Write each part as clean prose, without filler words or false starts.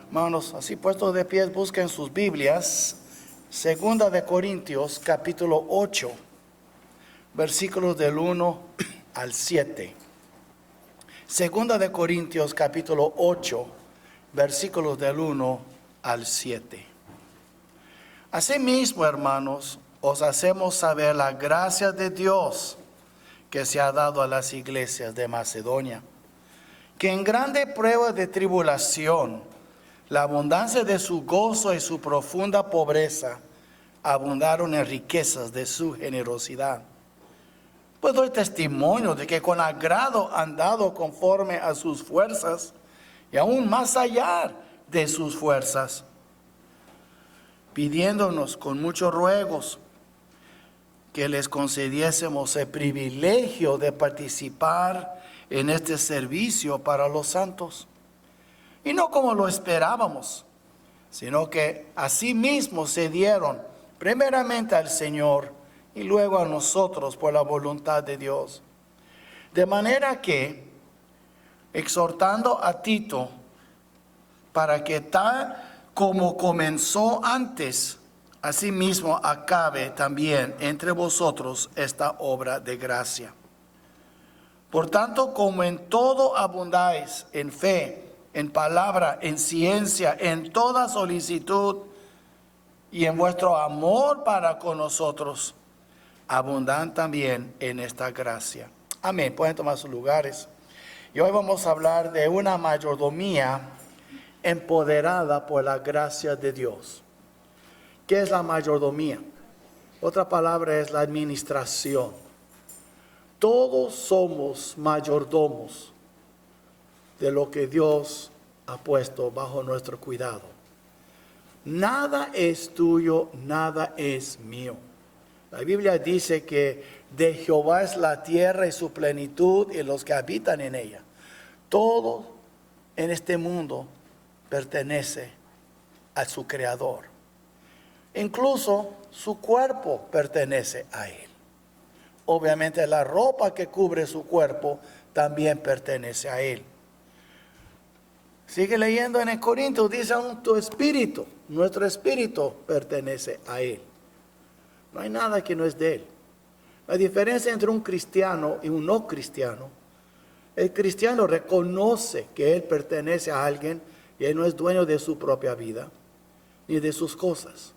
Hermanos, así puestos de pies, busquen sus Biblias. Segunda de Corintios, capítulo 8, versículos del 1 al 7. Segunda de Corintios, capítulo 8, versículos del 1 al 7. Asimismo, hermanos, os hacemos saber la gracia de Dios que se ha dado a las iglesias de Macedonia, que en grande prueba de tribulación, la abundancia de su gozo y su profunda pobreza abundaron en riquezas de su generosidad. Pues doy testimonio de que con agrado han dado conforme a sus fuerzas y aún más allá de sus fuerzas, pidiéndonos con muchos ruegos que les concediésemos el privilegio de participar en este servicio para los santos. Y no como lo esperábamos, sino que asimismo se dieron primeramente al Señor y luego a nosotros por la voluntad de Dios. De manera que, exhortando a Tito, para que tal como comenzó antes, asimismo acabe también entre vosotros esta obra de gracia. Por tanto, como en todo abundáis en fe, en palabra, en ciencia, en toda solicitud y en vuestro amor para con nosotros, abundan también en esta gracia. Amén. Pueden tomar sus lugares. Y hoy vamos a hablar de una mayordomía empoderada por la gracia de Dios. ¿Qué es la mayordomía? Otra palabra es la administración. Todos somos mayordomos de lo que Dios ha puesto bajo nuestro cuidado. Nada es tuyo, nada es mío. La Biblia dice que de Jehová es la tierra y su plenitud y los que habitan en ella. Todo en este mundo pertenece a su creador. Incluso su cuerpo pertenece a él. Obviamente la ropa que cubre su cuerpo también pertenece a él. Sigue leyendo en el Corintios, dice aún tu espíritu, nuestro espíritu pertenece a él. No hay nada que no es de él. La diferencia entre un cristiano y un no cristiano, el cristiano reconoce que él pertenece a alguien y él no es dueño de su propia vida ni de sus cosas.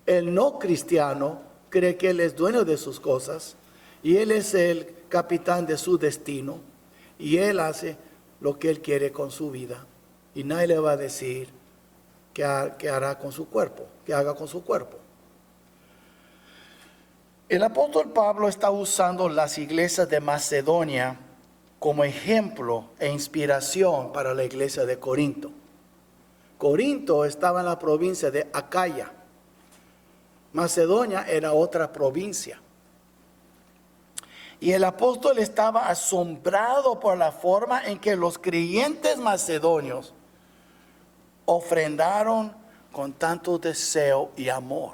El no cristiano cree que él es dueño de sus cosas y él es el capitán de su destino y él hace lo que él quiere con su vida. Y nadie le va a decir qué hará con su cuerpo, qué haga con su cuerpo. El apóstol Pablo está usando las iglesias de Macedonia como ejemplo e inspiración para la iglesia de Corinto. Corinto estaba en la provincia de Acaya. Macedonia era otra provincia. Y el apóstol estaba asombrado por la forma en que los creyentes macedonios ofrendaron con tanto deseo y amor.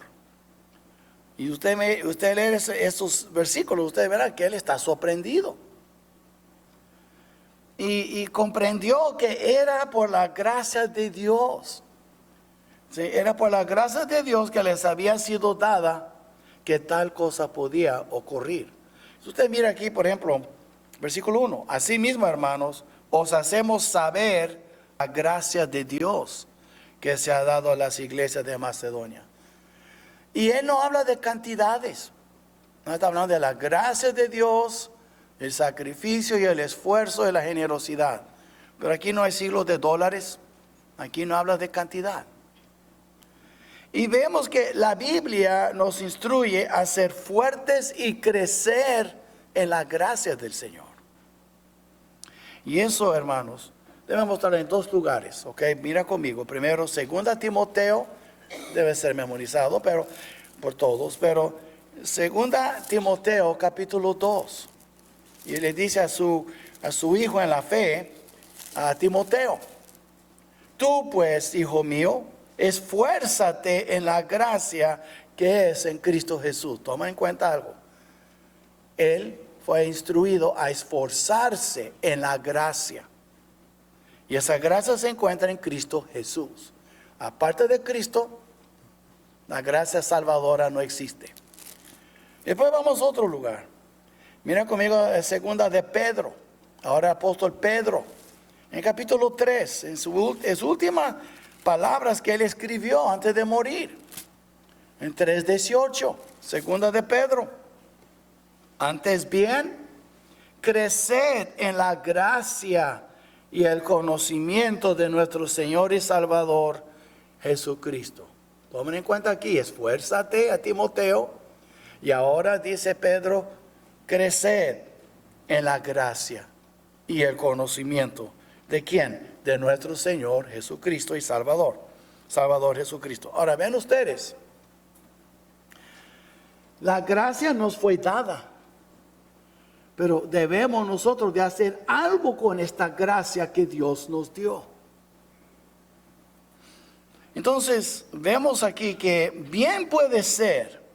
Y usted lee esos versículos, usted verá que él está sorprendido. Y comprendió que era por la gracia de Dios. Sí, era por la gracia de Dios que les había sido dada que tal cosa podía ocurrir. Si usted mira aquí, por ejemplo, versículo 1. Asimismo, hermanos, os hacemos saber la gracia de Dios que se ha dado a las iglesias de Macedonia. Y él no habla de cantidades. No está hablando de la gracia de Dios, el sacrificio y el esfuerzo y la generosidad. Pero aquí no hay siglos de dólares. Aquí no habla de cantidad. Y vemos que la Biblia nos instruye a ser fuertes y crecer en la gracia del Señor. Y eso, hermanos, debemos estar en dos lugares, ¿ok? Mira conmigo. Primero, 2 Timoteo, debe ser memorizado, pero por todos. Pero 2 Timoteo, capítulo 2. Y le dice a su hijo en la fe, a Timoteo: tú pues, hijo mío, esfuérzate en la gracia que es en Cristo Jesús. Toma en cuenta algo. Él fue instruido a esforzarse en la gracia. Y esa gracia se encuentra en Cristo Jesús. Aparte de Cristo, la gracia salvadora no existe. Después vamos a otro lugar. Mira conmigo en segunda de Pedro. Ahora el apóstol Pedro. En capítulo 3, en sus últimas palabras que él escribió antes de morir. En 3:18, segunda de Pedro. Antes bien, creced en la gracia y el conocimiento de nuestro Señor y Salvador Jesucristo. Tomen en cuenta aquí, esfuérzate a Timoteo. Y ahora dice Pedro, creced en la gracia y el conocimiento. ¿De quién? De nuestro Señor Jesucristo y Salvador. Salvador Jesucristo. Ahora ven ustedes. La gracia nos fue dada. Pero debemos nosotros de hacer algo con esta gracia que Dios nos dio. Entonces, vemos aquí que bien puede ser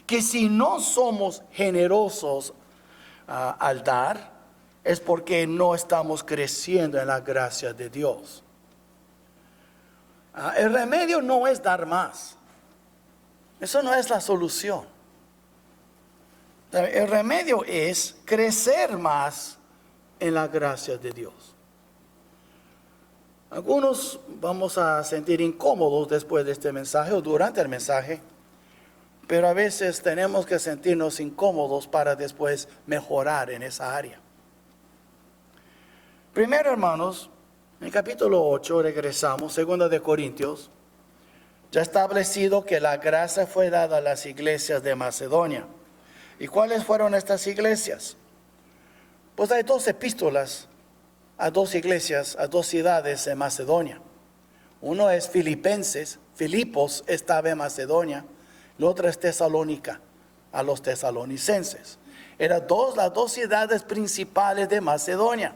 que si no somos generosos al dar, es porque no estamos creciendo en la gracia de Dios. El remedio no es dar más. Eso no es la solución. El remedio es crecer más en la gracia de Dios. Algunos vamos a sentir incómodos después de este mensaje o durante el mensaje, pero a veces tenemos que sentirnos incómodos para después mejorar en esa área. Primero, hermanos, en el capítulo 8 regresamos, 2 de Corintios, ya establecido que la gracia fue dada a las iglesias de Macedonia. ¿Y cuáles fueron estas iglesias? Pues hay 2 epístolas a 2 iglesias, a 2 ciudades en Macedonia. Uno es Filipenses, Filipos estaba en Macedonia. La otra es Tesalónica, a los tesalonicenses. Eran las 2 ciudades principales de Macedonia.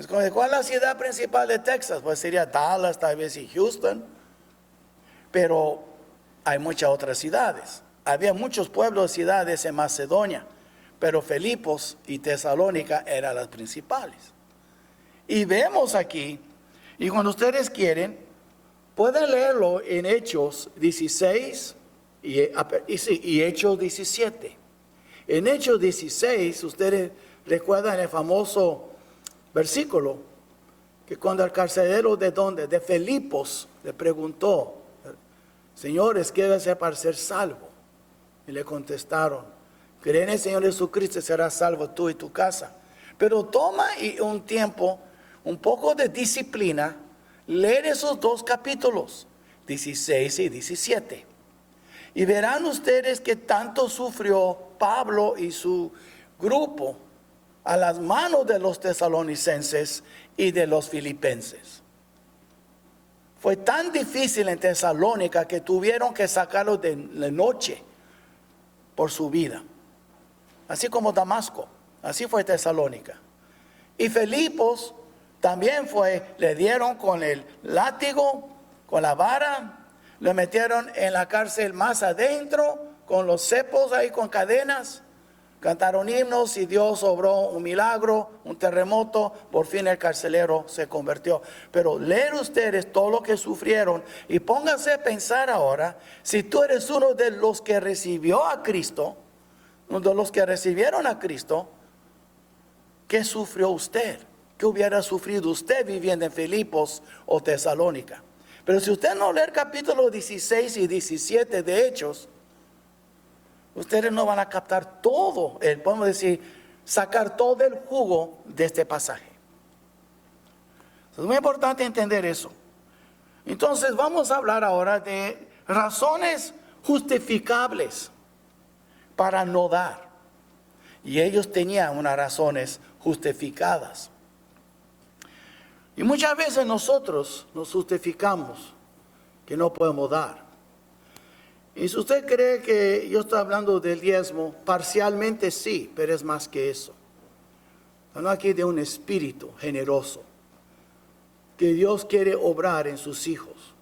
¿Cuál es la ciudad principal de Texas? Pues sería Dallas, tal vez, y Houston. Pero hay muchas otras ciudades. Había muchos pueblos y ciudades en Macedonia, pero Filipos y Tesalónica eran las principales. Y vemos aquí, y cuando ustedes quieren, pueden leerlo en Hechos 16 y Hechos 17. En Hechos 16, ustedes recuerdan el famoso versículo, que cuando el carcelero de Filipos le preguntó, señores, ¿qué debe hacer para ser salvo? Y le contestaron, cree en el Señor Jesucristo y serás salvo tú y tu casa. Pero toma un tiempo, un poco de disciplina, leer esos 2 capítulos, 16 y 17. Y verán ustedes que tanto sufrió Pablo y su grupo a las manos de los tesalonicenses y de los filipenses. Fue tan difícil en Tesalónica que tuvieron que sacarlo de la noche por su vida. Así como Damasco, así fue Tesalónica. Y Filipos también le dieron con el látigo, con la vara, le metieron en la cárcel más adentro, con los cepos ahí con cadenas. Cantaron himnos y Dios obró un milagro, un terremoto, por fin el carcelero se convirtió. Pero leer ustedes todo lo que sufrieron y pónganse a pensar ahora, si tú eres uno de los que recibió a Cristo, uno de los que recibieron a Cristo, ¿qué sufrió usted? ¿Qué hubiera sufrido usted viviendo en Filipos o Tesalónica? Pero si usted no lee el capítulo 16 y 17 de Hechos, ustedes no van a captar todo, podemos decir, sacar todo el jugo de este pasaje. Es muy importante entender eso. Entonces vamos a hablar ahora de razones justificables para no dar. Y ellos tenían unas razones justificadas. Y muchas veces nosotros nos justificamos que no podemos dar. Y si usted cree que yo estoy hablando del diezmo, parcialmente sí, pero es más que eso. Hablando aquí de un espíritu generoso que Dios quiere obrar en sus hijos.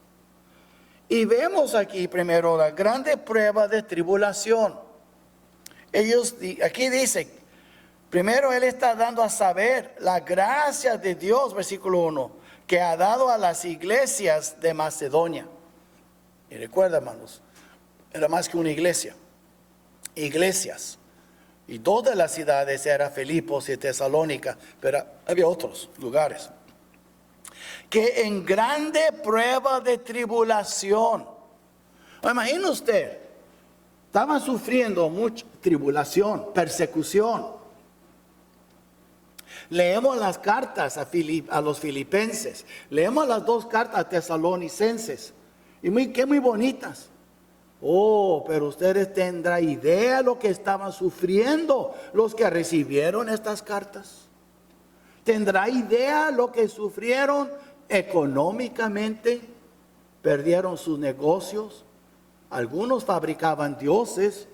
Y vemos aquí primero la grande prueba de tribulación. Aquí dice, primero Él está dando a saber la gracia de Dios, versículo 1, que ha dado a las iglesias de Macedonia. Y recuerda, hermanos, era más que una iglesia. Iglesias. Y dos de las ciudades eran Filipos y Tesalónica, pero había otros lugares. Que en grande prueba de tribulación. Imagina usted, estaban sufriendo mucha tribulación, persecución. Leemos las cartas a los filipenses, leemos las dos cartas a tesalonicenses, y qué muy bonitas. Oh, pero ustedes tendrán idea de lo que estaban sufriendo los que recibieron estas cartas. ¿Tendrá idea de lo que sufrieron económicamente? Perdieron sus negocios. Algunos fabricaban dioses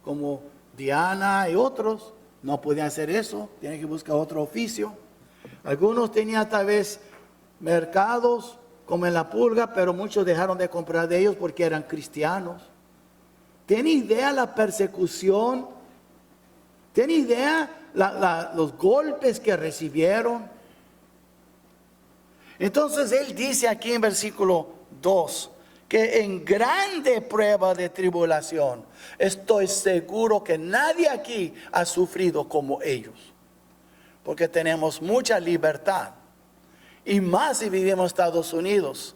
como Diana y otros. No podían hacer eso, tienen que buscar otro oficio. Algunos tenían tal vez mercados como en La Pulga, pero muchos dejaron de comprar de ellos porque eran cristianos. ¿Tiene idea la persecución? ¿Tiene idea los golpes que recibieron? Entonces él dice aquí en versículo 2, que en grande prueba de tribulación, estoy seguro que nadie aquí ha sufrido como ellos, porque tenemos mucha libertad, y más si vivimos en Estados Unidos,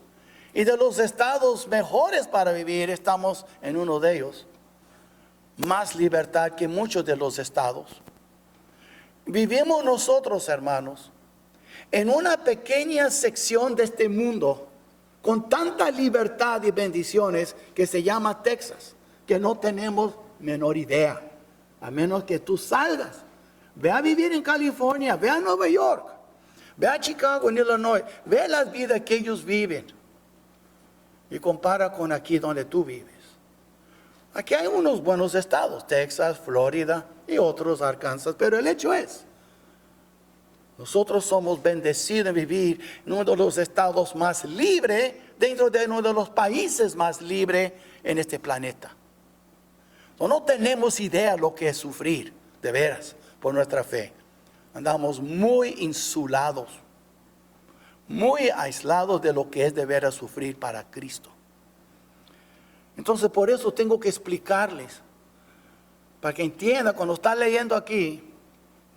y de los estados mejores para vivir, estamos en uno de ellos, más libertad que muchos de los estados. Vivimos nosotros, hermanos, en una pequeña sección de este mundo, con tanta libertad y bendiciones, que se llama Texas, que no tenemos menor idea, a menos que tú salgas. Ve a vivir en California, ve a Nueva York, ve a Chicago, en Illinois, ve las vidas que ellos viven y compara con aquí donde tú vives. Aquí hay unos buenos estados, Texas, Florida y otros, Arkansas, pero el hecho es, nosotros somos bendecidos en vivir en uno de los estados más libres, dentro de uno de los países más libres en este planeta. No tenemos idea de lo que es sufrir, de veras, por nuestra fe. Andamos muy insulados, muy aislados de lo que es de veras sufrir para Cristo. Entonces por eso tengo que explicarles, para que entiendan cuando está leyendo aquí,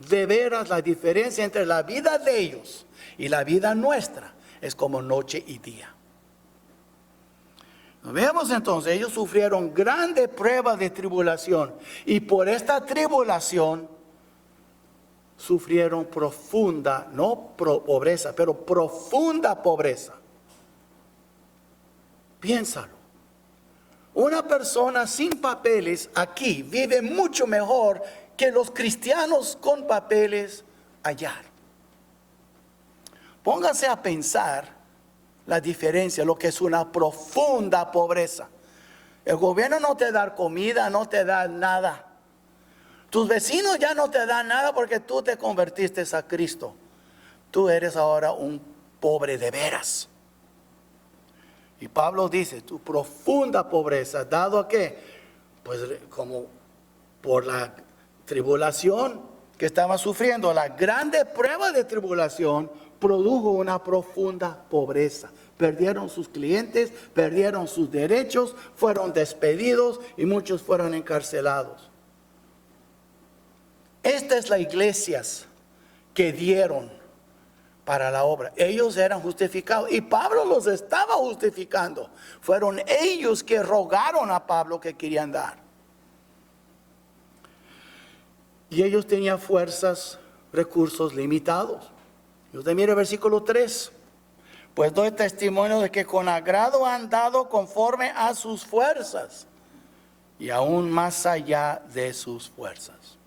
de veras la diferencia entre la vida de ellos y la vida nuestra es como noche y día. Vemos entonces, ellos sufrieron grande prueba de tribulación, y por esta tribulación sufrieron profunda, no pobreza, pero profunda pobreza. Piénsalo. Una persona sin papeles aquí vive mucho mejor que los cristianos con papeles allá. Póngase a pensar la diferencia, lo que es una profunda pobreza. El gobierno no te da comida, no te da nada. Tus vecinos ya no te dan nada porque tú te convertiste a Cristo. Tú eres ahora un pobre de veras. Y Pablo dice, tu profunda pobreza, ¿dado a qué? Pues como por la tribulación que estaba sufriendo, la grande prueba de tribulación produjo una profunda pobreza. Perdieron sus clientes, perdieron sus derechos, fueron despedidos y muchos fueron encarcelados. Esta es la iglesias que dieron para la obra. Ellos eran justificados y Pablo los estaba justificando. Fueron ellos que rogaron a Pablo que querían dar. Y ellos tenían fuerzas, recursos limitados. Y usted mire el versículo 3. Pues doy testimonio de que con agrado han dado conforme a sus fuerzas y aún más allá de sus fuerzas.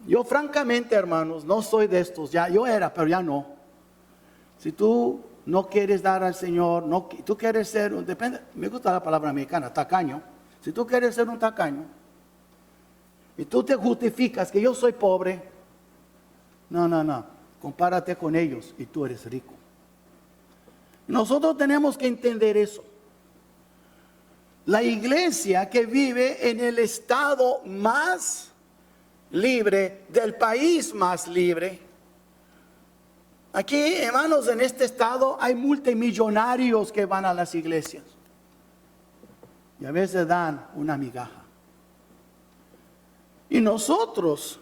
Yo francamente, hermanos, no soy de estos. Ya, yo era, pero ya no. Si tú no quieres dar al Señor, tú quieres ser, depende, me gusta la palabra americana, tacaño. Si tú quieres ser un tacaño y tú te justificas que yo soy pobre, no, compárate con ellos y tú eres rico. Nosotros tenemos que entender eso. La iglesia que vive en el estado más libre, del país más libre, Aquí, hermanos, en este estado hay multimillonarios que van a las iglesias. Y a veces dan una migaja. Y nosotros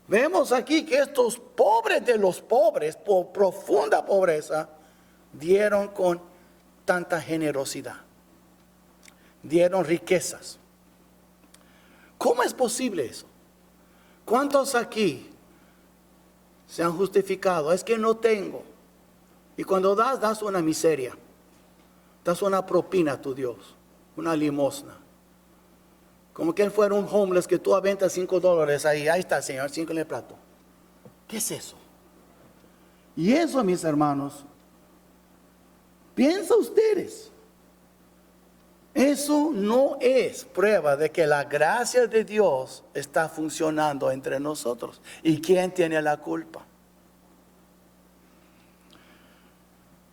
vemos aquí que estos pobres de los pobres, por profunda pobreza, dieron con tanta generosidad. Dieron riquezas. ¿Cómo es posible eso? ¿Cuántos aquí se han justificado? Es que no tengo. Y cuando das una miseria. Das una propina a tu Dios. Una limosna. Como que él fuera un homeless que tú aventas $5 ahí. Ahí está, Señor, 5 en el plato. ¿Qué es eso? Y eso, mis hermanos, piensa ustedes. Eso no es prueba de que la gracia de Dios está funcionando entre nosotros. ¿Y quién tiene la culpa?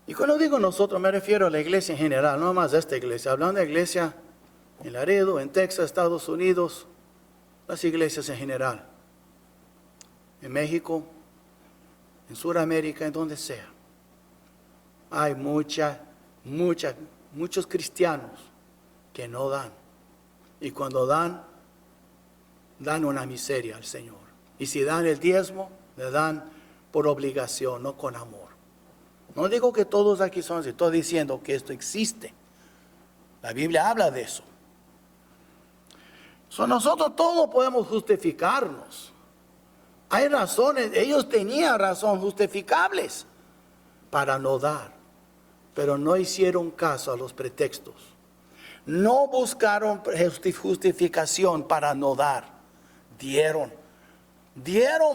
Y cuando digo nosotros me refiero a la iglesia en general, no más a esta iglesia. Hablando de iglesia en Laredo, en Texas, Estados Unidos, las iglesias en general. En México, en Sudamérica, en donde sea. Hay muchos cristianos que no dan. Y cuando dan una miseria al Señor. Y si dan el diezmo, le dan por obligación, no con amor. No digo que todos aquí son así, estoy diciendo que esto existe. La Biblia habla de eso. Nosotros todos podemos justificarnos. Hay razones, ellos tenían razón justificables para no dar, pero no hicieron caso a los pretextos. No buscaron justificación para no dar. Dieron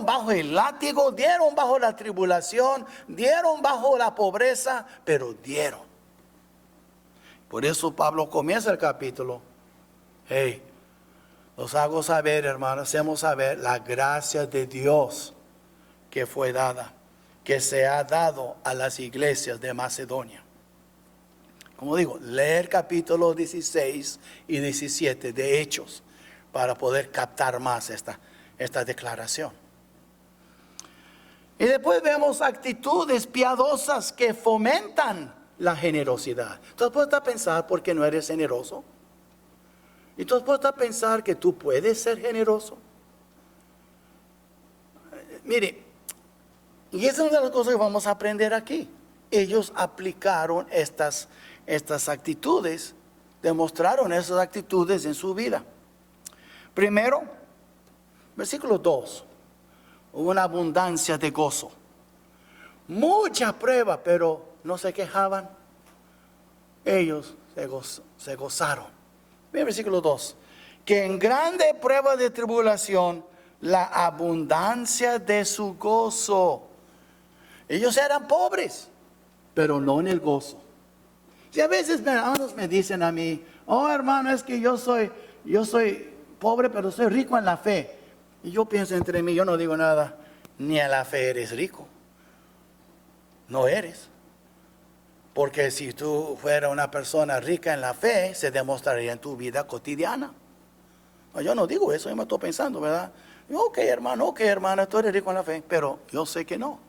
bajo el látigo, dieron bajo la tribulación, dieron bajo la pobreza, pero dieron. Por eso Pablo comienza el capítulo. Hey, os hago saber, hermanos, hacemos saber la gracia de Dios que fue dada, que se ha dado a las iglesias de Macedonia. Como digo, leer capítulos 16 y 17 de Hechos para poder captar más esta declaración. Y después vemos actitudes piadosas que fomentan la generosidad. Entonces puedes pensar por qué no eres generoso. Y tú puedes pensar que tú puedes ser generoso. Mire, y esa es una de las cosas que vamos a aprender aquí. Ellos aplicaron estas actitudes, demostraron esas actitudes en su vida. Primero, versículo 2, hubo una abundancia de gozo. Mucha prueba, pero no se quejaban. Ellos se gozaron. Mira versículo 2, que en grande prueba de tribulación, la abundancia de su gozo. Ellos eran pobres, pero no en el gozo. Si a veces hermanos me dicen a mí, oh hermano, es que yo soy pobre, pero soy rico en la fe. Y yo pienso entre mí, yo no digo nada, ni en la fe eres rico. No eres. Porque si tú fueras una persona rica en la fe, se demostraría en tu vida cotidiana. No, yo no digo eso, yo me estoy pensando, ¿verdad? Ok, hermana, tú eres rico en la fe, pero yo sé que no.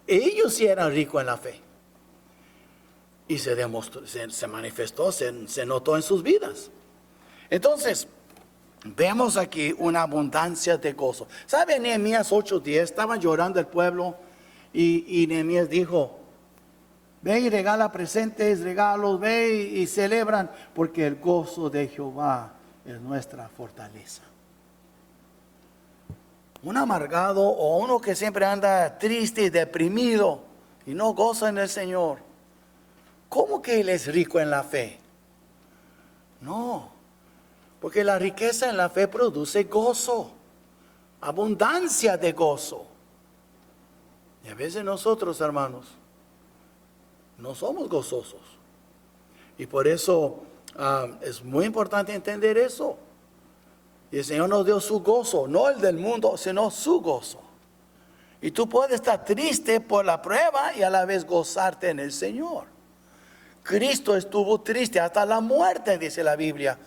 Ellos sí eran ricos en la fe. Y se demostró, se manifestó, se notó en sus vidas. Entonces, vemos aquí una abundancia de gozo. ¿Sabe Nehemías 8:10? Estaban llorando el pueblo y Nehemías dijo, ve y regala presentes, regalos, ve y celebran, porque el gozo de Jehová es nuestra fortaleza. Un amargado o uno que siempre anda triste y deprimido y no goza en el Señor, ¿cómo que él es rico en la fe? No, porque la riqueza en la fe produce gozo, abundancia de gozo. Y a veces nosotros, hermanos, no somos gozosos. Y por eso es muy importante entender eso. Y el Señor nos dio su gozo, no el del mundo, sino su gozo. Y tú puedes estar triste por la prueba y a la vez gozarte en el Señor. Cristo estuvo triste hasta la muerte, dice la Biblia,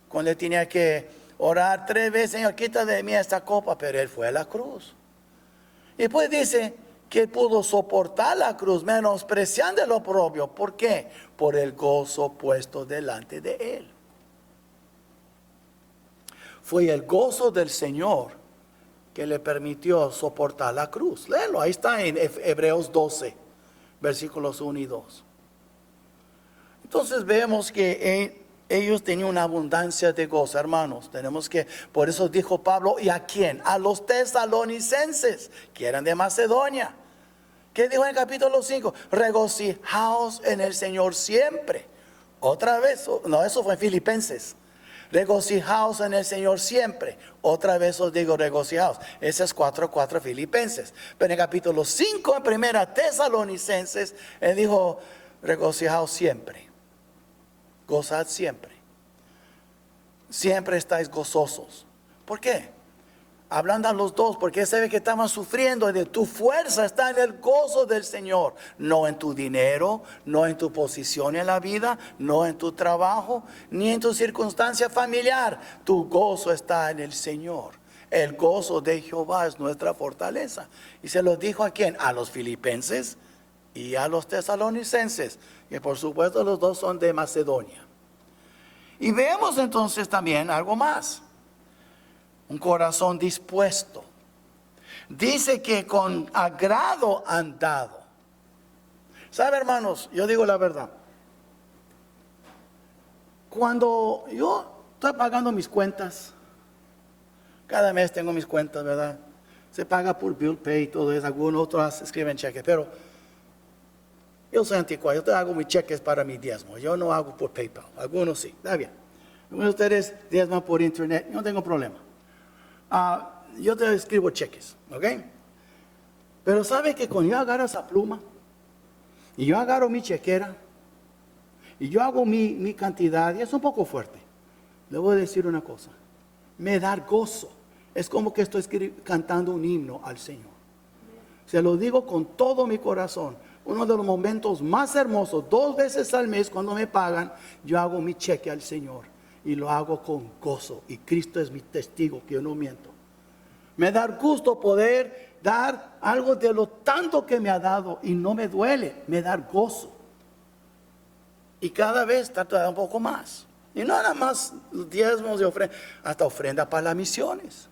cuando él tenía que orar 3 veces, Señor, quita de mí esta copa, pero él fue a la cruz. Y después dice que pudo soportar la cruz, menospreciando el oprobio. ¿Por qué? Por el gozo puesto delante de él. Fue el gozo del Señor que le permitió soportar la cruz. Léelo, ahí está en Hebreos 12, versículos 1 y 2. Entonces vemos que ellos tenían una abundancia de gozo, hermanos. Tenemos que, por eso dijo Pablo, ¿y a quién? A los tesalonicenses, que eran de Macedonia. ¿Qué dijo en el capítulo 5? Regocijaos en el Señor siempre. Otra vez, no, eso fue en Filipenses. Regocijaos en el Señor siempre. Otra vez os digo regocijaos. Ese es 4:4 Filipenses. Pero en el capítulo 5 en primera Tesalonicenses, él dijo regocijaos siempre. Gozad siempre. Siempre estáis gozosos. ¿Por qué? Hablando a los dos, porque se ve que estaban sufriendo. De tu fuerza está en el gozo del Señor, no en tu dinero, no en tu posición en la vida, no en tu trabajo, ni en tu circunstancia familiar. Tu gozo está en el Señor. El gozo de Jehová es nuestra fortaleza. Y se lo dijo a quién? A los filipenses y a los tesalonicenses. Y por supuesto los dos son de Macedonia. Y vemos entonces también algo más. Un corazón dispuesto. Dice que con agrado han dado. ¿Sabe, hermanos? Yo digo la verdad. Cuando yo estoy pagando mis cuentas, cada mes tengo mis cuentas, ¿verdad? Se paga por bill pay y todo eso. Algunos otros escriben cheques, pero yo soy anticuado. Yo hago mis cheques para mi diezmo. Yo no hago por PayPal. Algunos sí. Está bien. Algunos de ustedes diezman por internet. Yo no tengo problema. Yo te escribo cheques, ¿ok? Pero ¿sabe que cuando yo agarro esa pluma y yo agarro mi chequera y yo hago mi cantidad, y es un poco fuerte, le voy a decir una cosa, me da gozo. Es como que estoy cantando un himno al Señor. Se lo digo con todo mi corazón. Uno de los momentos más hermosos, 2 veces al mes cuando me pagan, yo hago mi cheque al Señor. Y lo hago con gozo. Y Cristo es mi testigo que yo no miento. Me da gusto poder dar algo de lo tanto que me ha dado. Y no me duele, me da gozo. Y cada vez trato de dar un poco más. Y no nada más los diezmos y ofrenda, hasta ofrenda para las misiones.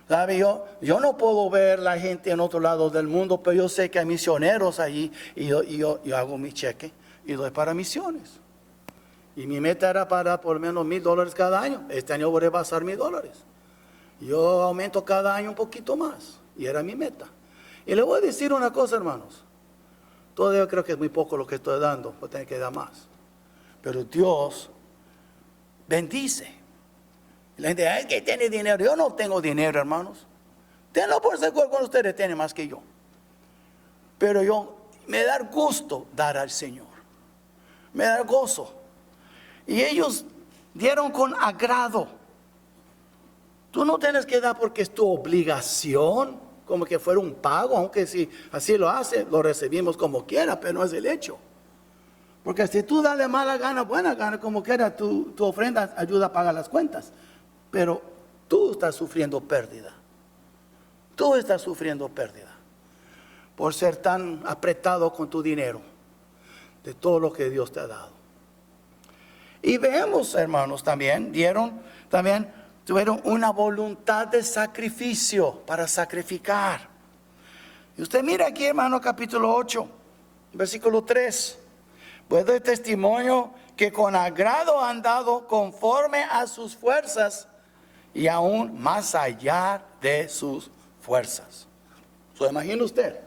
¿Sabe? Yo no puedo ver la gente en otro lado del mundo, pero yo sé que hay misioneros allí. Y yo hago mi cheque y doy para misiones. Y mi meta era para por lo menos $1,000 cada año. Este año voy a rebasar $1,000. Yo aumento cada año un poquito más. Y era mi meta. Y le voy a decir una cosa, hermanos. Todavía creo que es muy poco lo que estoy dando. Voy a tener que dar más. Pero Dios bendice. Y la gente, ay, que tiene dinero. Yo no tengo dinero, hermanos. Tenlo por seguro con ustedes, tienen más que yo. Pero me da gusto dar al Señor. Me da gozo. Y ellos dieron con agrado. Tú no tienes que dar porque es tu obligación, como que fuera un pago, aunque si así lo hace, lo recibimos como quiera, pero no es el hecho. Porque si tú das de mala gana, buena gana, como quiera, tu ofrenda ayuda a pagar las cuentas. Pero tú estás sufriendo pérdida. Tú estás sufriendo pérdida por ser tan apretado con tu dinero de todo lo que Dios te ha dado. Y vemos, hermanos, tuvieron una voluntad de sacrificio para sacrificar. Y usted mira aquí, hermano, capítulo 8, versículo 3. Pues doy testimonio que con agrado han dado conforme a sus fuerzas y aún más allá de sus fuerzas. Imagina usted.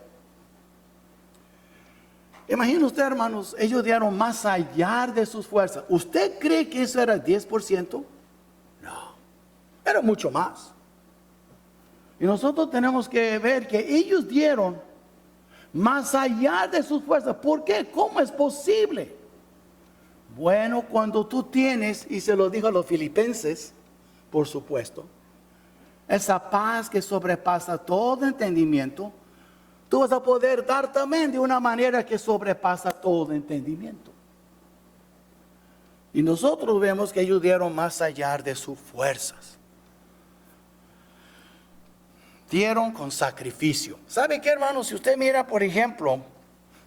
Imagina usted, hermanos, ellos dieron más allá de sus fuerzas. ¿Usted cree que eso era 10%? No, era mucho más. Y nosotros tenemos que ver que ellos dieron más allá de sus fuerzas. ¿Por qué? ¿Cómo es posible? Bueno, cuando tú tienes, y se lo dijo a los filipenses, por supuesto, esa paz que sobrepasa todo entendimiento, tú vas a poder dar también de una manera que sobrepasa todo entendimiento. Y nosotros vemos que ellos dieron más allá de sus fuerzas. dieron con sacrificio. ¿Sabe qué, hermanos? Si usted mira, por ejemplo,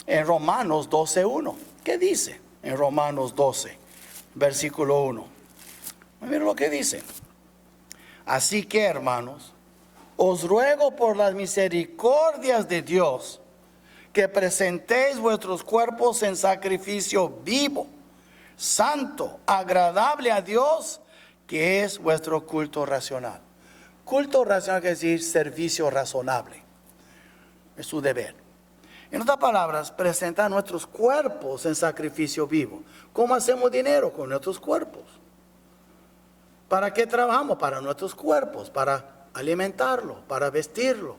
en Romanos 12:1, ¿qué dice? En Romanos 12, versículo 1. Mira lo que dice. Así que, hermanos, os ruego por las misericordias de Dios que presentéis vuestros cuerpos en sacrificio vivo, santo, agradable a Dios, que es vuestro culto racional. Culto racional quiere decir servicio razonable. Es su deber. En otras palabras, presentar nuestros cuerpos en sacrificio vivo. ¿Cómo hacemos dinero con nuestros cuerpos? ¿Para qué trabajamos? Para nuestros cuerpos, para alimentarlo, para vestirlo,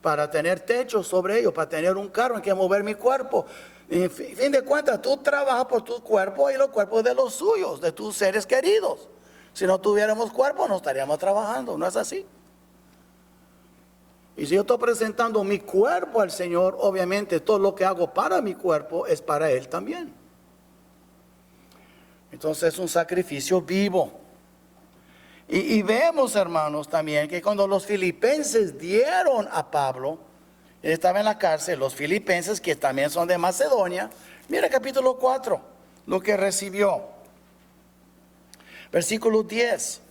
para tener techo sobre ellos, para tener un carro en que mover mi cuerpo. En fin de cuentas, tú trabajas por tu cuerpo y los cuerpos de los suyos, de tus seres queridos. Si no tuviéramos cuerpo, no estaríamos trabajando, ¿no es así? Y si yo estoy presentando mi cuerpo al Señor, obviamente todo lo que hago para mi cuerpo es para Él también. Entonces es un sacrificio vivo. Y vemos, hermanos, también que cuando los filipenses dieron a Pablo, él estaba en la cárcel, los filipenses que también son de Macedonia, mira capítulo 4, lo que recibió. Versículo 10.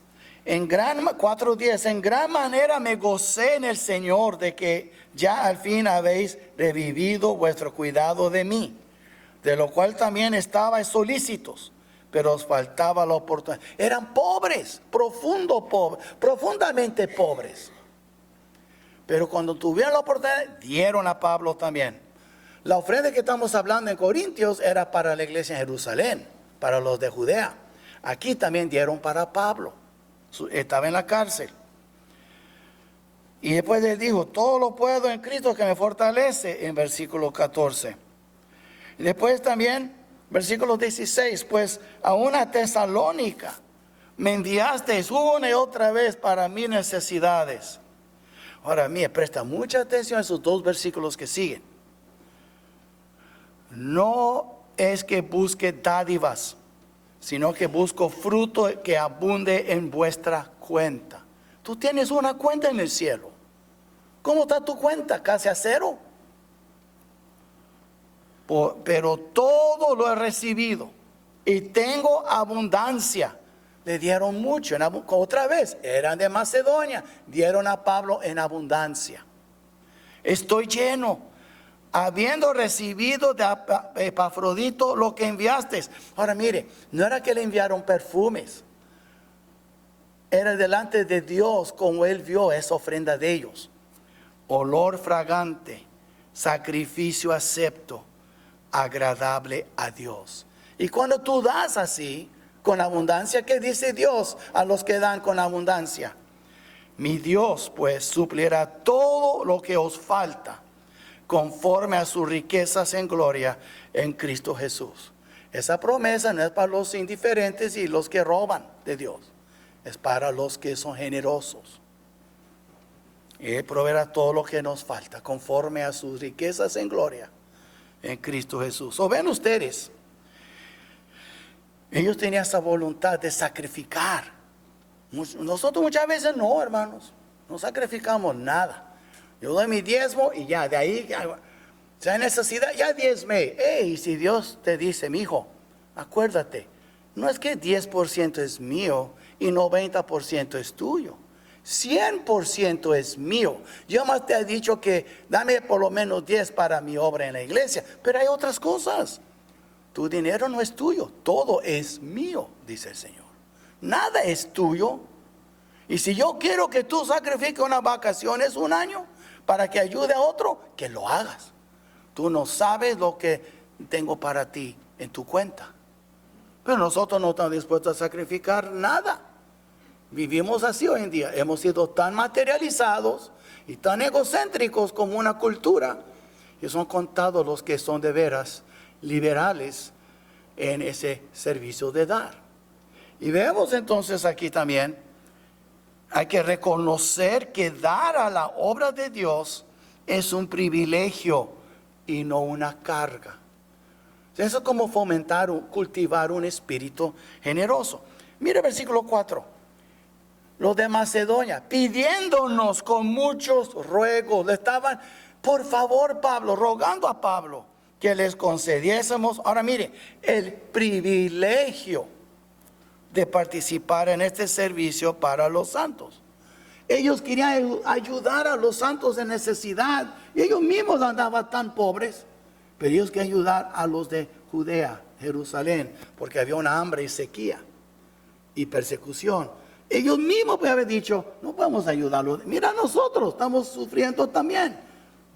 4:10, en gran manera me gocé en el Señor de que ya al fin habéis revivido vuestro cuidado de mí, de lo cual también estabais solícitos, pero os faltaba la oportunidad. Eran pobres, profundamente pobres. Pero cuando tuvieron la oportunidad, dieron a Pablo también. La ofrenda que estamos hablando en Corintios era para la iglesia en Jerusalén, para los de Judea. Aquí también dieron para Pablo. Estaba en la cárcel. Y después les dijo, todo lo puedo en Cristo que me fortalece, en versículo 14. Y después también, versículo 16, pues a una Tesalónica me enviasteis una y otra vez para mis necesidades. Ahora, mire, presta mucha atención a esos dos versículos que siguen. No es que busque dádivas, sino que busco fruto que abunde en vuestra cuenta. Tú tienes una cuenta en el cielo. ¿Cómo está tu cuenta? Casi a cero. Pero todo lo he recibido y tengo abundancia. Le dieron mucho, otra vez, eran de Macedonia, dieron a Pablo en abundancia. Estoy lleno, habiendo recibido de Epafrodito lo que enviaste. Ahora mire, no era que le enviaron perfumes, era delante de Dios como Él vio esa ofrenda de ellos. Olor fragante, sacrificio acepto, agradable a Dios. Y cuando tú das así, con abundancia, ¿qué dice Dios a los que dan con abundancia? Mi Dios pues suplirá todo lo que os falta, conforme a sus riquezas en gloria en Cristo Jesús. Esa promesa no es para los indiferentes y los que roban de Dios, es para los que son generosos. Él proveerá todo lo que nos falta, conforme a sus riquezas en gloria en Cristo Jesús. O ven ustedes, ellos tenían esa voluntad de sacrificar. Nosotros muchas veces no, hermanos, no sacrificamos nada. Yo doy mi diezmo y ya, de ahí, si hay necesidad, ya diezmé. Y si Dios te dice, mi hijo, acuérdate, no es que 10% es mío y 90% es tuyo. 100% es mío. Yo más te he dicho que dame por lo menos 10 para mi obra en la iglesia, pero hay otras cosas. Tu dinero no es tuyo, todo es mío, dice el Señor. Nada es tuyo. Y si yo quiero que tú sacrifiques unas vacaciones un año para que ayude a otro, que lo hagas. Tú no sabes lo que tengo para ti en tu cuenta. Pero nosotros no estamos dispuestos a sacrificar nada. Vivimos así hoy en día. Hemos sido tan materializados y tan egocéntricos como una cultura. Y son contados los que son de veras liberales en ese servicio de dar. Y vemos entonces aquí también, hay que reconocer que dar a la obra de Dios es un privilegio y no una carga. Eso es como fomentar, cultivar un espíritu generoso. Mira el versículo 4. los de Macedonia, pidiéndonos con muchos ruegos. Le estaban, por favor, Pablo, rogando a Pablo que les concediésemos, ahora mire, el privilegio de participar en este servicio para los santos. Ellos querían ayudar a los santos en necesidad. Y ellos mismos andaban tan pobres. Pero ellos querían ayudar a los de Judea, Jerusalén, porque había una hambre y sequía y persecución. Ellos mismos pueden haber dicho, no podemos ayudarlos. Mira, nosotros estamos sufriendo también.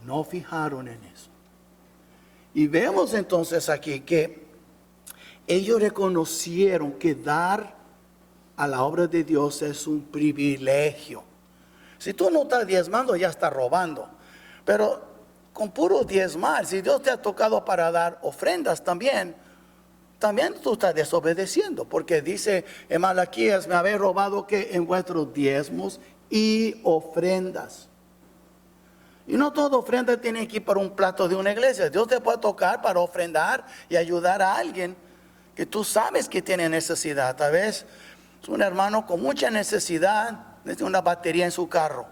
No fijaron en eso. Y vemos entonces aquí que ellos reconocieron que dar a la obra de Dios es un privilegio. Si tú no estás diezmando, ya estás robando. Pero con puro diezmar, si Dios te ha tocado para dar ofrendas también tú estás desobedeciendo. Porque dice en Malaquías, me habéis robado que en vuestros diezmos y ofrendas. Y no toda ofrenda tiene que ir para un plato de una iglesia. Dios te puede tocar para ofrendar y ayudar a alguien que tú sabes que tiene necesidad. Tal vez es un hermano con mucha necesidad de una batería en su carro.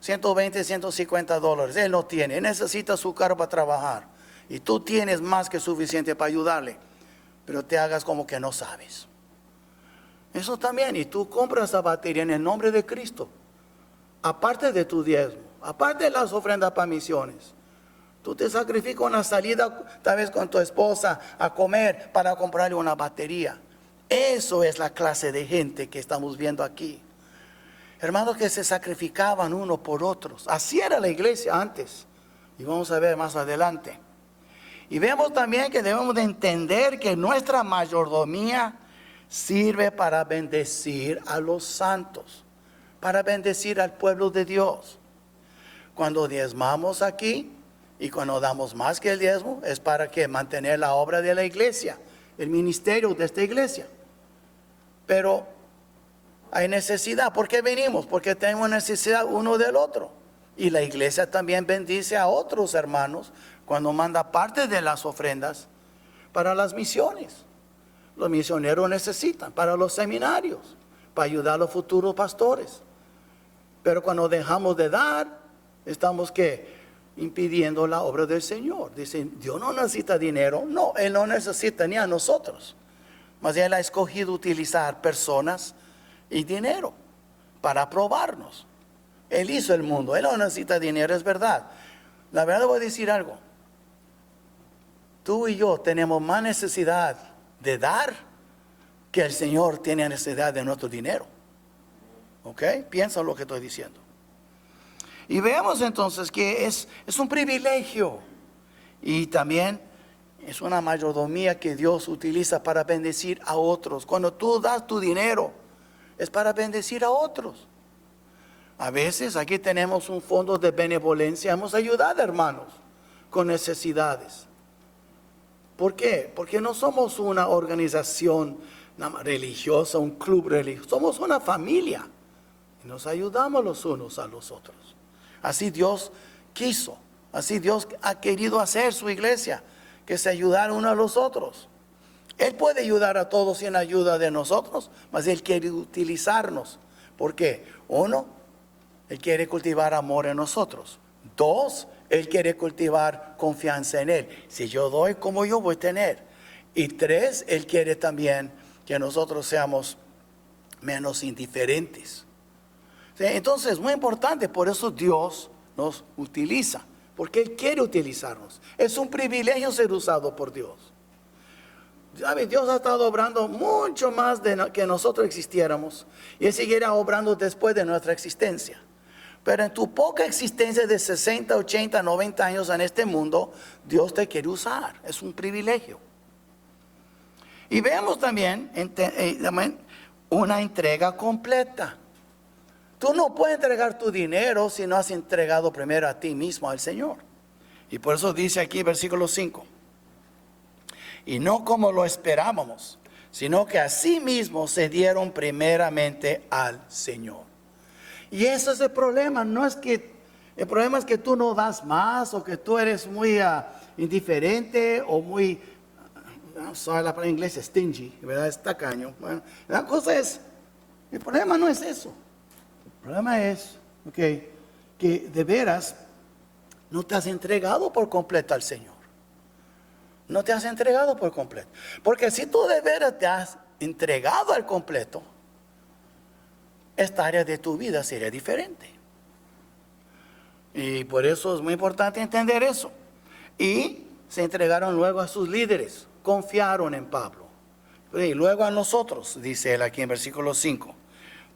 $120, $150. Él no tiene. Él necesita su carro para trabajar. Y tú tienes más que suficiente para ayudarle. Pero te hagas como que no sabes. Eso también. Y tú compras esa batería en el nombre de Cristo. Aparte de tu diezmo. Aparte de las ofrendas para misiones. Tú te sacrificas una salida tal vez con tu esposa a comer para comprarle una batería. Eso es la clase de gente que estamos viendo aquí. Hermanos que se sacrificaban uno por otros. Así era la iglesia antes. Y vamos a ver más adelante. Y vemos también que debemos de entender que nuestra mayordomía sirve para bendecir a los santos. Para bendecir al pueblo de Dios. Cuando diezmamos aquí y cuando damos más que el diezmo, es para que mantener la obra de la iglesia, el ministerio de esta iglesia. Pero hay necesidad. ¿Por qué venimos? Porque tenemos necesidad uno del otro. Y la iglesia también bendice a otros hermanos cuando manda parte de las ofrendas para las misiones. Los misioneros necesitan, para los seminarios, para ayudar a los futuros pastores. Pero cuando dejamos de dar, estamos impidiendo la obra del Señor. Dicen, Dios no necesita dinero. No, Él no necesita ni a nosotros. Mas Él ha escogido utilizar personas y dinero para probarnos. Él hizo el mundo. Él no necesita dinero, es verdad. La verdad, voy a decir algo. Tú y yo tenemos más necesidad de dar que el Señor tiene necesidad de nuestro dinero. ¿Ok? Piensa lo que estoy diciendo. Y veamos entonces que es un privilegio y también es una mayordomía que Dios utiliza para bendecir a otros. Cuando tú das tu dinero, es para bendecir a otros. A veces aquí tenemos un fondo de benevolencia, hemos ayudado hermanos con necesidades. ¿Por qué? Porque no somos una organización religiosa, un club religioso, somos una familia y nos ayudamos los unos a los otros. Así Dios quiso, así Dios ha querido hacer su iglesia, que se ayudaran unos a los otros. Él puede ayudar a todos sin ayuda de nosotros, mas Él quiere utilizarnos. ¿Por qué? Uno, Él quiere cultivar amor en nosotros. Dos, Él quiere cultivar confianza en Él. Si yo doy, como yo voy a tener. Y tres, Él quiere también que nosotros seamos menos indiferentes. ¿Sí? Entonces es muy importante, por eso Dios nos utiliza, porque Él quiere utilizarnos. Es un privilegio ser usado por Dios. ¿Sabe? Dios ha estado obrando mucho más de que nosotros existiéramos, y Él seguirá obrando después de nuestra existencia. Pero en tu poca existencia de 60, 80, 90 años en este mundo, Dios te quiere usar. Es un privilegio. Y vemos también una entrega completa. Tú no puedes entregar tu dinero si no has entregado primero a ti mismo al Señor. Y por eso dice aquí versículo 5. Y no como lo esperábamos, sino que a sí mismos se dieron primeramente al Señor. Y ese es el problema. El problema es que tú no das más, o que tú eres muy indiferente o muy, la palabra en inglés es stingy, ¿verdad? Es tacaño. Bueno, la cosa es, el problema no es eso. problema es que de veras no te has entregado por completo al Señor. No te has entregado por completo. Porque si tú de veras te has entregado al completo, esta área de tu vida sería diferente. Y por eso es muy importante entender eso. Y se entregaron luego a sus líderes, confiaron en Pablo. Y luego a nosotros, dice él aquí en versículo 5,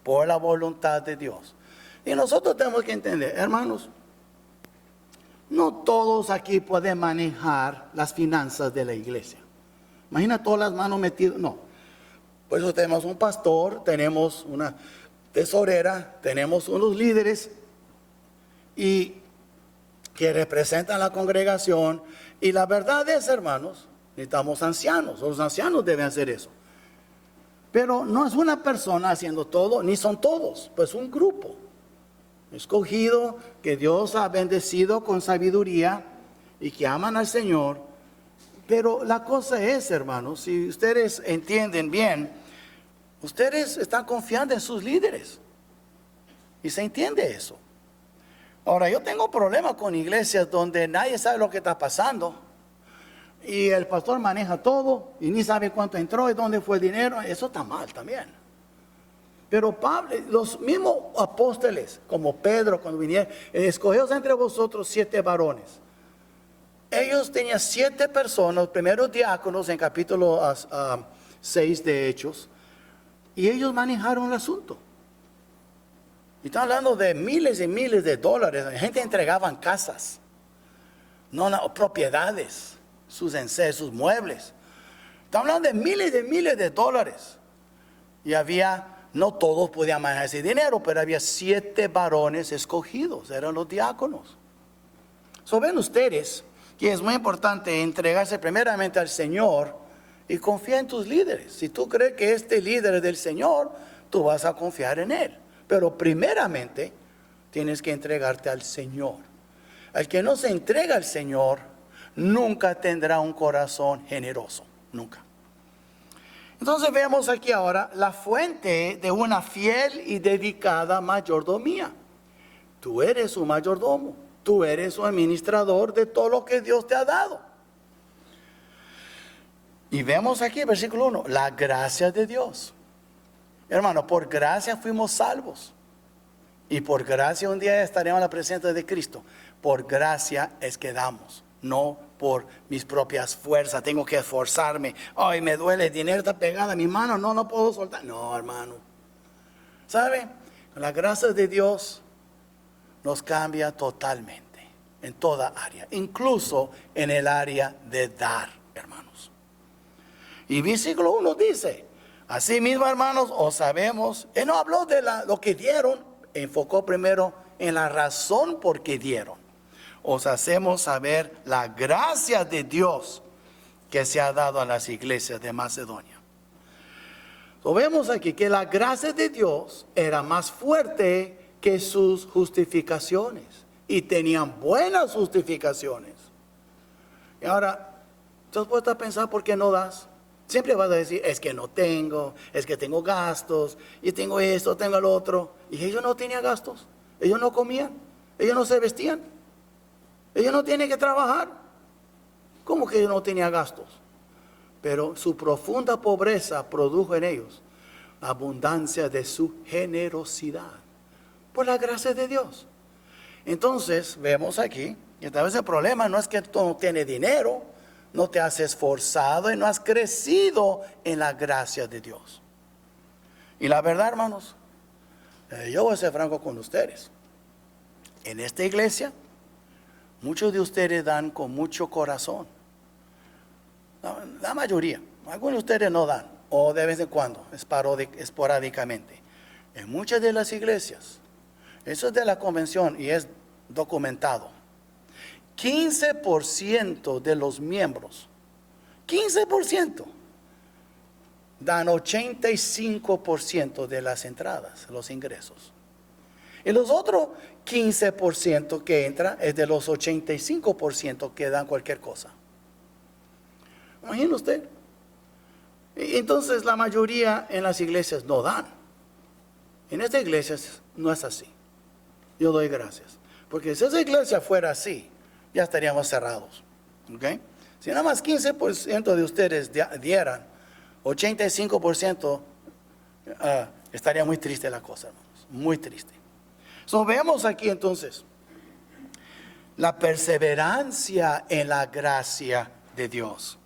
por la voluntad de Dios. Y nosotros tenemos que entender, hermanos, no todos aquí pueden manejar las finanzas de la iglesia. Imagina todas las manos metidas, no. Por eso tenemos un pastor, tenemos una tesorera, tenemos unos líderes y que representan la congregación. Y la verdad es, hermanos, necesitamos ancianos. Los ancianos deben hacer eso. Pero no es una persona haciendo todo, ni son todos, pues un grupo escogido que Dios ha bendecido con sabiduría y que aman al Señor. Pero la cosa es, hermanos, si ustedes entienden bien, ustedes están confiando en sus líderes. Y se entiende eso. Ahora, yo tengo problemas con iglesias donde nadie sabe lo que está pasando. Y el pastor maneja todo y ni sabe cuánto entró y dónde fue el dinero. Eso está mal también. Pero Pablo, los mismos apóstoles, como Pedro, cuando vinieron, escogidos entre vosotros 7 varones. Ellos tenían 7 personas, los primeros diáconos en capítulo 6 de Hechos. Y ellos manejaron el asunto. Y están hablando de miles y miles de dólares. La gente entregaban casas, no propiedades, sus enseres, sus muebles. Están hablando de miles de dólares. Y no todos podían manejar ese dinero, pero había 7 varones escogidos, eran los diáconos. Ven ustedes que es muy importante entregarse primeramente al Señor y confiar en tus líderes. Si tú crees que este líder es del Señor, tú vas a confiar en él. Pero primeramente tienes que entregarte al Señor. El que no se entrega al Señor nunca tendrá un corazón generoso, nunca. Entonces vemos aquí ahora la fuente de una fiel y dedicada mayordomía. Tú eres un mayordomo, tú eres un administrador de todo lo que Dios te ha dado. Y vemos aquí el versículo 1, la gracia de Dios. Hermano, por gracia fuimos salvos. Y por gracia un día estaremos en la presencia de Cristo. Por gracia es que damos, no por mis propias fuerzas. Tengo que esforzarme. Ay, me duele, el dinero está pegado a mi mano, no puedo soltar. No, hermano. ¿Sabe? La gracia de Dios nos cambia totalmente, en toda área, incluso en el área de dar, hermanos. Y versículo 1 dice, así mismo, hermanos, os sabemos. Él no habló de lo que dieron, enfocó primero en la razón por qué dieron. Os hacemos saber la gracia de Dios que se ha dado a las iglesias de Macedonia. Vemos aquí que la gracia de Dios era más fuerte que sus justificaciones. Y tenían buenas justificaciones. Y ahora, ¿tú puedes pensar por qué no das? Siempre vas a decir, es que no tengo, es que tengo gastos, y tengo esto, tengo el otro. Y ellos no tenían gastos, ellos no comían, ellos no se vestían, ellos no tienen que trabajar. ¿Cómo que ellos no tenían gastos? Pero su profunda pobreza produjo en ellos abundancia de su generosidad, por la gracia de Dios. Entonces, vemos aquí, que tal vez el problema no es que tú no tienes dinero, no te has esforzado y no has crecido en la gracia de Dios. Y la verdad, hermanos, yo voy a ser franco con ustedes. En esta iglesia, muchos de ustedes dan con mucho corazón. La mayoría. Algunos de ustedes no dan, o de vez en cuando, esporádicamente. En muchas de las iglesias, eso es de la convención y es documentado. 15% de los miembros, 15%, dan 85% de las entradas, los ingresos. Y los otros 15% que entra es de los 85% que dan cualquier cosa. Imagina usted. Entonces la mayoría en las iglesias no dan. En esta iglesia no es así. Yo doy gracias. Porque si esa iglesia fuera así, ya estaríamos cerrados. ¿Okay? Si nada más 15% de ustedes dieran, 85% estaría muy triste la cosa, hermanos. Muy triste. So, vemos aquí entonces la perseverancia en la gracia de Dios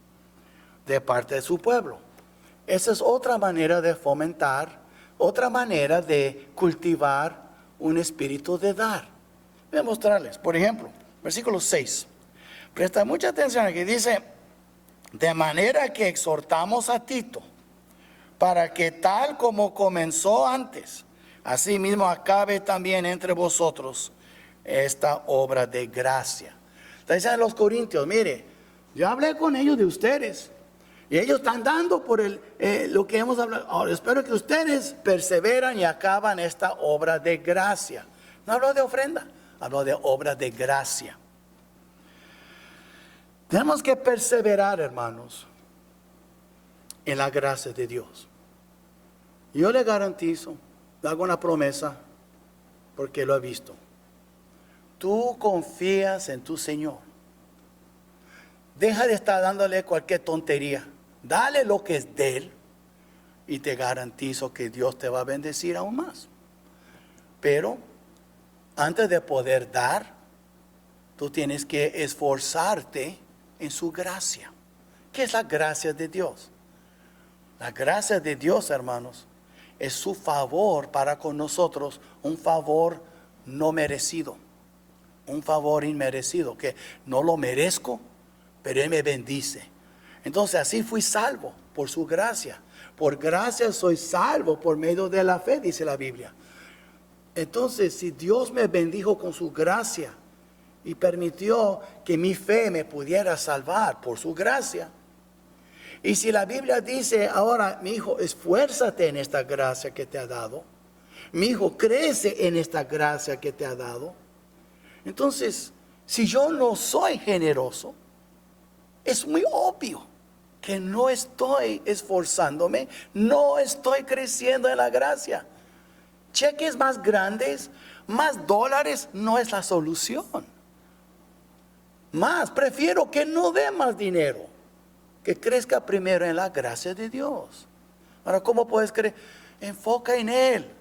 de parte de su pueblo. Esa es otra manera de fomentar, otra manera de cultivar un espíritu de dar. Voy a mostrarles, por ejemplo, versículo 6. Presta mucha atención aquí, dice, de manera que exhortamos a Tito, para que tal como comenzó antes, así mismo acabe también entre vosotros esta obra de gracia. Está diciendo a los corintios, mire, yo hablé con ellos de ustedes, y ellos están dando por lo que hemos hablado. Ahora, espero que ustedes perseveran y acaban esta obra de gracia. No hablo de ofrenda, hablo de obra de gracia. Tenemos que perseverar, hermanos, en la gracia de Dios. Yo le garantizo, le hago una promesa, porque lo he visto. Tú confías en tu Señor. Deja de estar dándole cualquier tontería. Dale lo que es de Él y te garantizo que Dios te va a bendecir aún más. Pero antes de poder dar, tú tienes que esforzarte en su gracia. ¿Qué es la gracia de Dios? La gracia de Dios, hermanos, es su favor para con nosotros, un favor no merecido, un favor inmerecido, que no lo merezco, pero Él me bendice. Entonces así fui salvo por su gracia. Por gracia soy salvo por medio de la fe, dice la Biblia. Entonces, si Dios me bendijo con su gracia y permitió que mi fe me pudiera salvar por su gracia, y si la Biblia dice, ahora, mi hijo, esfuérzate en esta gracia que te ha dado, mi hijo, crece en esta gracia que te ha dado, entonces, si yo no soy generoso, es muy obvio que no estoy esforzándome, no estoy creciendo en la gracia. Cheques más grandes, más dólares, no es la solución. Prefiero que no dé más dinero, que crezca primero en la gracia de Dios. Ahora, ¿cómo puedes creer? Enfoca en Él.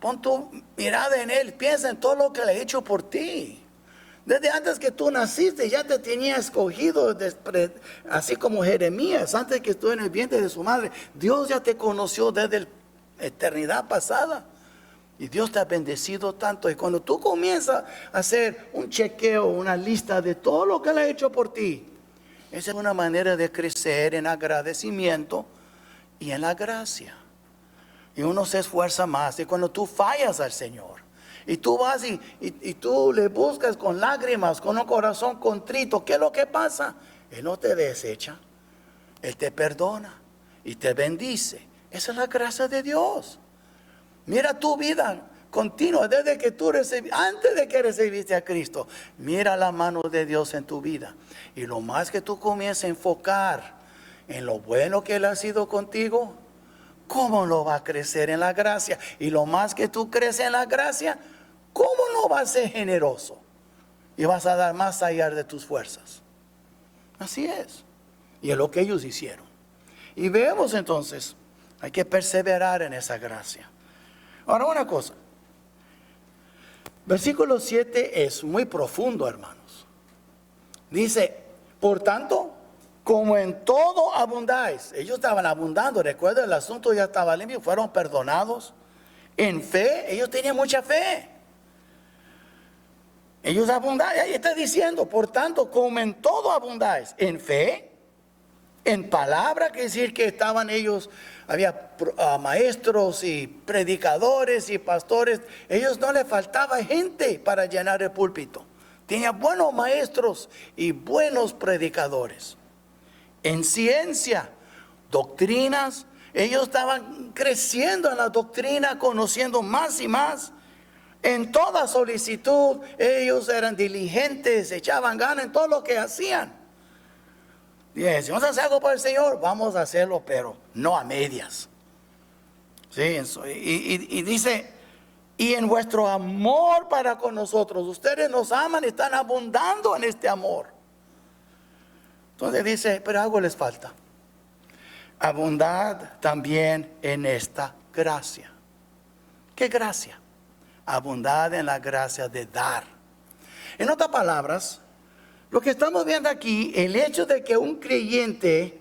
Pon tu mirada en Él. Piensa en todo lo que le ha hecho por ti. Desde antes que tú naciste ya te tenía escogido, así como Jeremías, antes que estuviera en el vientre de su madre. Dios ya te conoció desde la eternidad pasada. Y Dios te ha bendecido tanto. Y cuando tú comienzas a hacer un chequeo, una lista de todo lo que Él ha hecho por ti, esa es una manera de crecer en agradecimiento y en la gracia. Y uno se esfuerza más. Y cuando tú fallas al Señor, y tú vas y tú le buscas con lágrimas, con un corazón contrito, ¿qué es lo que pasa? Él no te desecha, Él te perdona y te bendice. Esa es la gracia de Dios. Mira tu vida continua desde que tú antes de que recibiste a Cristo. Mira la mano de Dios en tu vida. Y lo más que tú comiences a enfocar en lo bueno que Él ha sido contigo, ¿cómo no va a crecer en la gracia? Y lo más que tú creces en la gracia, ¿cómo no vas a ser generoso? Y vas a dar más allá de tus fuerzas. Así es. Y es lo que ellos hicieron. Y vemos entonces, hay que perseverar en esa gracia. Ahora una cosa. Versículo 7 es muy profundo, hermanos. Dice, por tanto, como en todo abundáis. Ellos estaban abundando, recuerda, el asunto ya estaba limpio, fueron perdonados. En fe, ellos tenían mucha fe. Ellos abundaban, ahí está diciendo, por tanto, como en todo abundáis. En fe, en palabra, que decir que estaban ellos, había maestros y predicadores y pastores. Ellos no les faltaba gente para llenar el púlpito. Tenían buenos maestros y buenos predicadores. En ciencia, doctrinas, ellos estaban creciendo en la doctrina, conociendo más y más. En toda solicitud, ellos eran diligentes, echaban ganas en todo lo que hacían. Dije, si vamos a hacer algo para el Señor, vamos a hacerlo, pero no a medias. Sí, y dice, y en vuestro amor para con nosotros, ustedes nos aman y están abundando en este amor. Entonces dice, pero algo les falta. Abundad también en esta gracia. ¿Qué gracia? Abundad en la gracia de dar. En otras palabras, lo que estamos viendo aquí, el hecho de que un creyente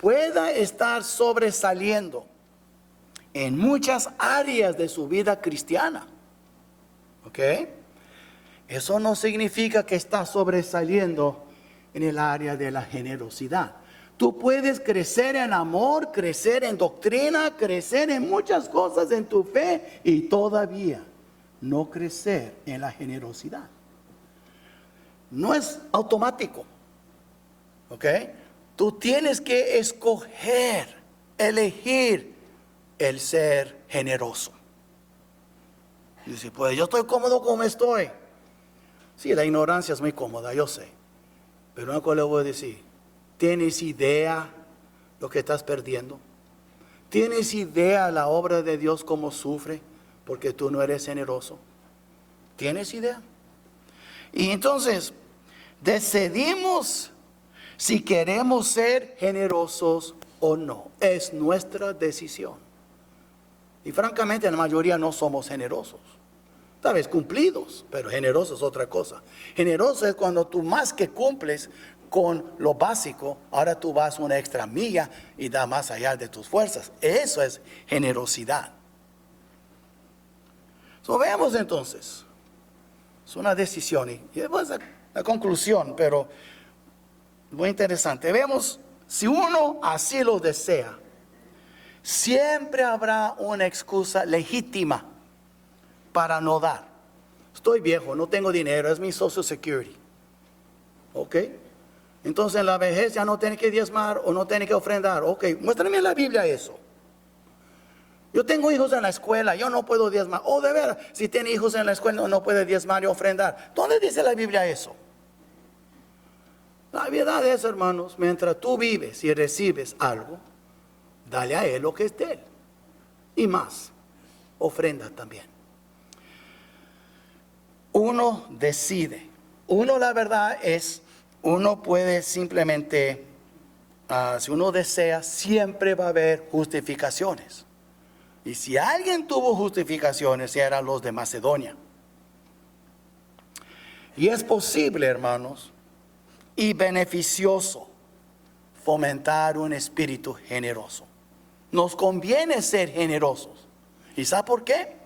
pueda estar sobresaliendo en muchas áreas de su vida cristiana, ¿ok? Eso no significa que está sobresaliendo en el área de la generosidad. Tú puedes crecer en amor, crecer en doctrina, crecer en muchas cosas en tu fe y todavía no crecer en la generosidad. No es automático, ¿ok? Tú tienes que escoger, elegir el ser generoso. Y dice, pues yo estoy cómodo como estoy. Sí, la ignorancia es muy cómoda, yo sé. Pero una cosa le voy a decir, ¿tienes idea lo que estás perdiendo? ¿Tienes idea la obra de Dios cómo sufre porque tú no eres generoso? ¿Tienes idea? Y entonces, decidimos si queremos ser generosos o no. Es nuestra decisión. Y francamente, la mayoría no somos generosos. Tal vez cumplidos, pero generoso es otra cosa. Generoso es cuando tú más que cumples con lo básico, ahora tú vas una extra milla y da más allá de tus fuerzas. Eso es generosidad. Veamos entonces. Es una decisión y después la conclusión, pero muy interesante. Veamos, si uno así lo desea, siempre habrá una excusa legítima para no dar. Estoy viejo, no tengo dinero, es mi Social Security. ¿Ok? Entonces en la vejez ya no tiene que diezmar o no tiene que ofrendar. Ok, muéstrame en la Biblia eso. Yo tengo hijos en la escuela, yo no puedo diezmar. Oh, de veras, si tiene hijos en la escuela no puede diezmar y ofrendar. ¿Dónde dice la Biblia eso? La verdad es, hermanos, mientras tú vives y recibes algo, dale a Él lo que es de Él. Y más, ofrenda también. Uno decide. Uno, la verdad es, uno puede simplemente, si uno desea, siempre va a haber justificaciones. Y si alguien tuvo justificaciones, eran los de Macedonia. Y es posible, hermanos, y beneficioso fomentar un espíritu generoso. Nos conviene ser generosos. ¿Y sabe por qué?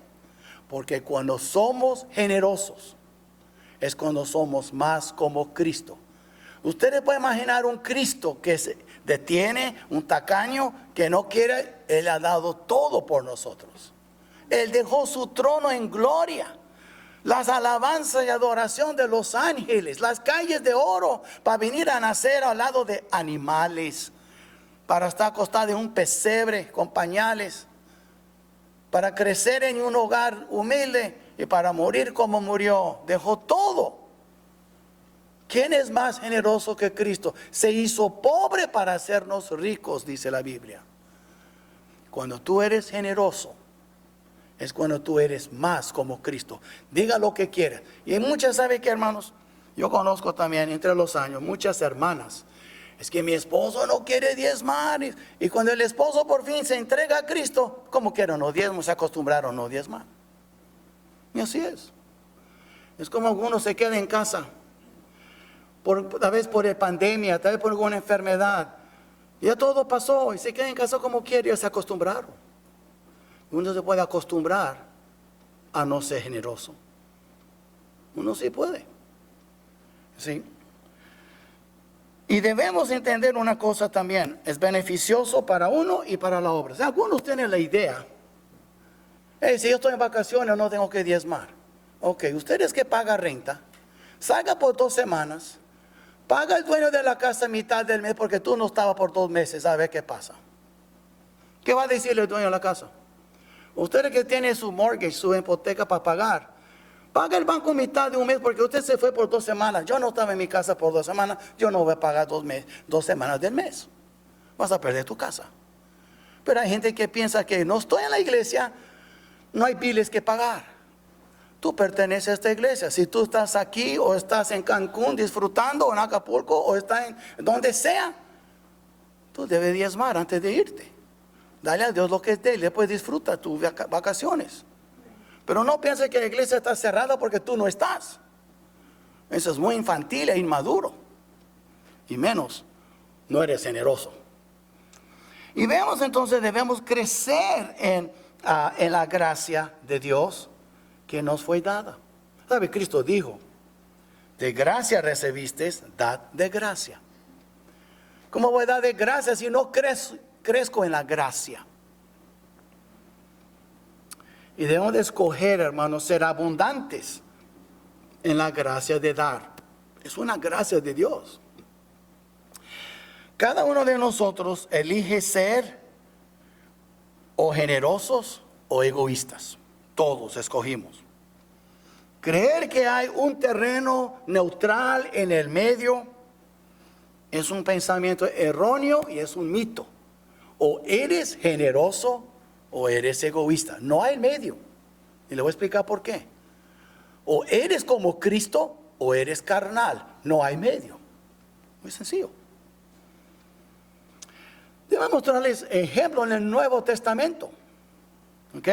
Porque cuando somos generosos, es cuando somos más como Cristo. Ustedes pueden imaginar un Cristo que se detiene, un tacaño que no quiere. Él ha dado todo por nosotros. Él dejó su trono en gloria, las alabanzas y adoración de los ángeles, las calles de oro para venir a nacer al lado de animales, para estar acostado en un pesebre con pañales, para crecer en un hogar humilde y para morir como murió. Dejó todo. ¿Quién es más generoso que Cristo? Se hizo pobre para hacernos ricos, dice la Biblia. Cuando tú eres generoso, es cuando tú eres más como Cristo. Diga lo que quiera. Y muchas, ¿sabe qué, hermanos? Yo conozco también entre los años muchas hermanas. Es que mi esposo no quiere diezmar. Y cuando el esposo por fin se entrega a Cristo, como quiera no diezmo, se acostumbraron a no diezmar. Y así es. Es como uno se queda en casa. Tal vez por la pandemia, tal vez por alguna enfermedad. Ya todo pasó y se queda en casa como quiere, ya se acostumbraron. Uno se puede acostumbrar a no ser generoso. Uno sí puede. ¿Sí? Y debemos entender una cosa también. Es beneficioso para uno y para la obra. O sea, algunos tienen la idea. Si yo estoy en vacaciones no tengo que diezmar. Ok, ustedes que pagan renta, salga por 2 semanas. Paga el dueño de la casa mitad del mes porque tú no estabas por 2 meses. A ver qué pasa. ¿Qué va a decirle el dueño de la casa? Ustedes que tienen su mortgage, su hipoteca para pagar, paga el banco mitad de un mes porque usted se fue por 2 semanas. Yo no estaba en mi casa por 2 semanas. Yo no voy a pagar 2 semanas del mes. Vas a perder tu casa. Pero hay gente que piensa que no estoy en la iglesia, no hay biles que pagar. Tú perteneces a esta iglesia. Si tú estás aquí o estás en Cancún disfrutando, o en Acapulco, o estás en donde sea, tú debes diezmar antes de irte. Dale a Dios lo que es de él, después disfruta tus vacaciones. Pero no pienses que la iglesia está cerrada porque tú no estás. Eso es muy infantil e inmaduro. Y menos, no eres generoso. Y vemos entonces, debemos crecer en la gracia de Dios que nos fue dada. ¿Sabe? Cristo dijo, de gracia recibiste, dad de gracia. ¿Cómo voy a dar de gracia si no crezco en la gracia? Y debemos de escoger, hermanos, ser abundantes en la gracia de dar. Es una gracia de Dios. Cada uno de nosotros elige ser o generosos o egoístas. Todos escogimos. Creer que hay un terreno neutral en el medio es un pensamiento erróneo y es un mito. O eres generoso o eres egoísta. No hay medio. Y le voy a explicar por qué. O eres como Cristo o eres carnal. No hay medio. Muy sencillo. Debo mostrarles ejemplos en el Nuevo Testamento. ¿Ok?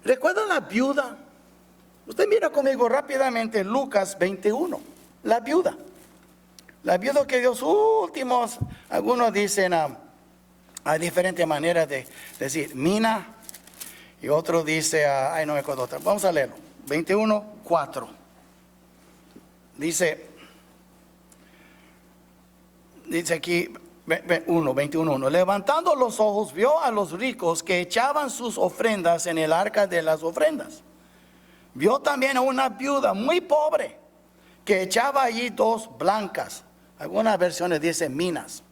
¿Recuerdan la viuda? Usted mira conmigo rápidamente Lucas 21. La viuda. La viuda que dio sus últimos, algunos dicen, hay diferentes maneras de decir, mina, y otro dice, no me acuerdo otra. Vamos a leerlo. 21:4. Dice aquí, 21:1. Levantando los ojos, vio a los ricos que echaban sus ofrendas en el arca de las ofrendas. Vio también a una viuda muy pobre que echaba allí 2 blancas. Algunas versiones dicen minas.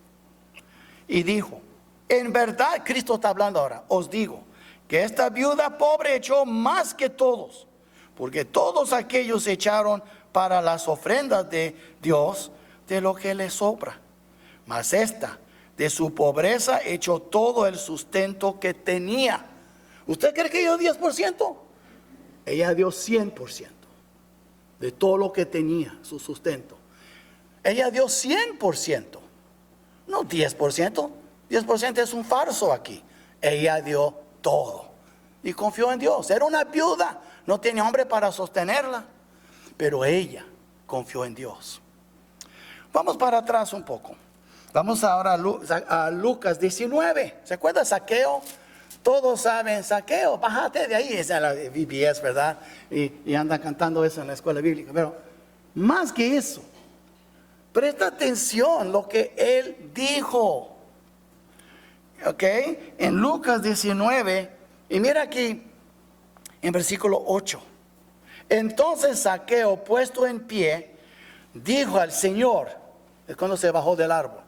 Y dijo, en verdad, Cristo está hablando ahora, os digo, que esta viuda pobre echó más que todos, porque todos aquellos echaron para las ofrendas de Dios de lo que les sobra. Mas esta, de su pobreza, echó todo el sustento que tenía. ¿Usted cree que dio 10%? Ella dio 100% de todo lo que tenía, su sustento. Ella dio 100%, no 10%. 10% es un farso aquí. Ella dio todo y confió en Dios. Era una viuda, no tenía hombre para sostenerla, pero ella confió en Dios. Vamos para atrás un poco. Vamos ahora a Lucas 19. ¿Se acuerda Zaqueo? Todos saben Zaqueo, bájate de ahí. Esa es la VBS, ¿verdad? Y andan cantando eso en la escuela bíblica. Pero más que eso, presta atención lo que él dijo. ¿Ok? En Lucas 19, y mira aquí, en versículo 8. Entonces Zaqueo, puesto en pie, dijo al Señor, es cuando se bajó del árbol,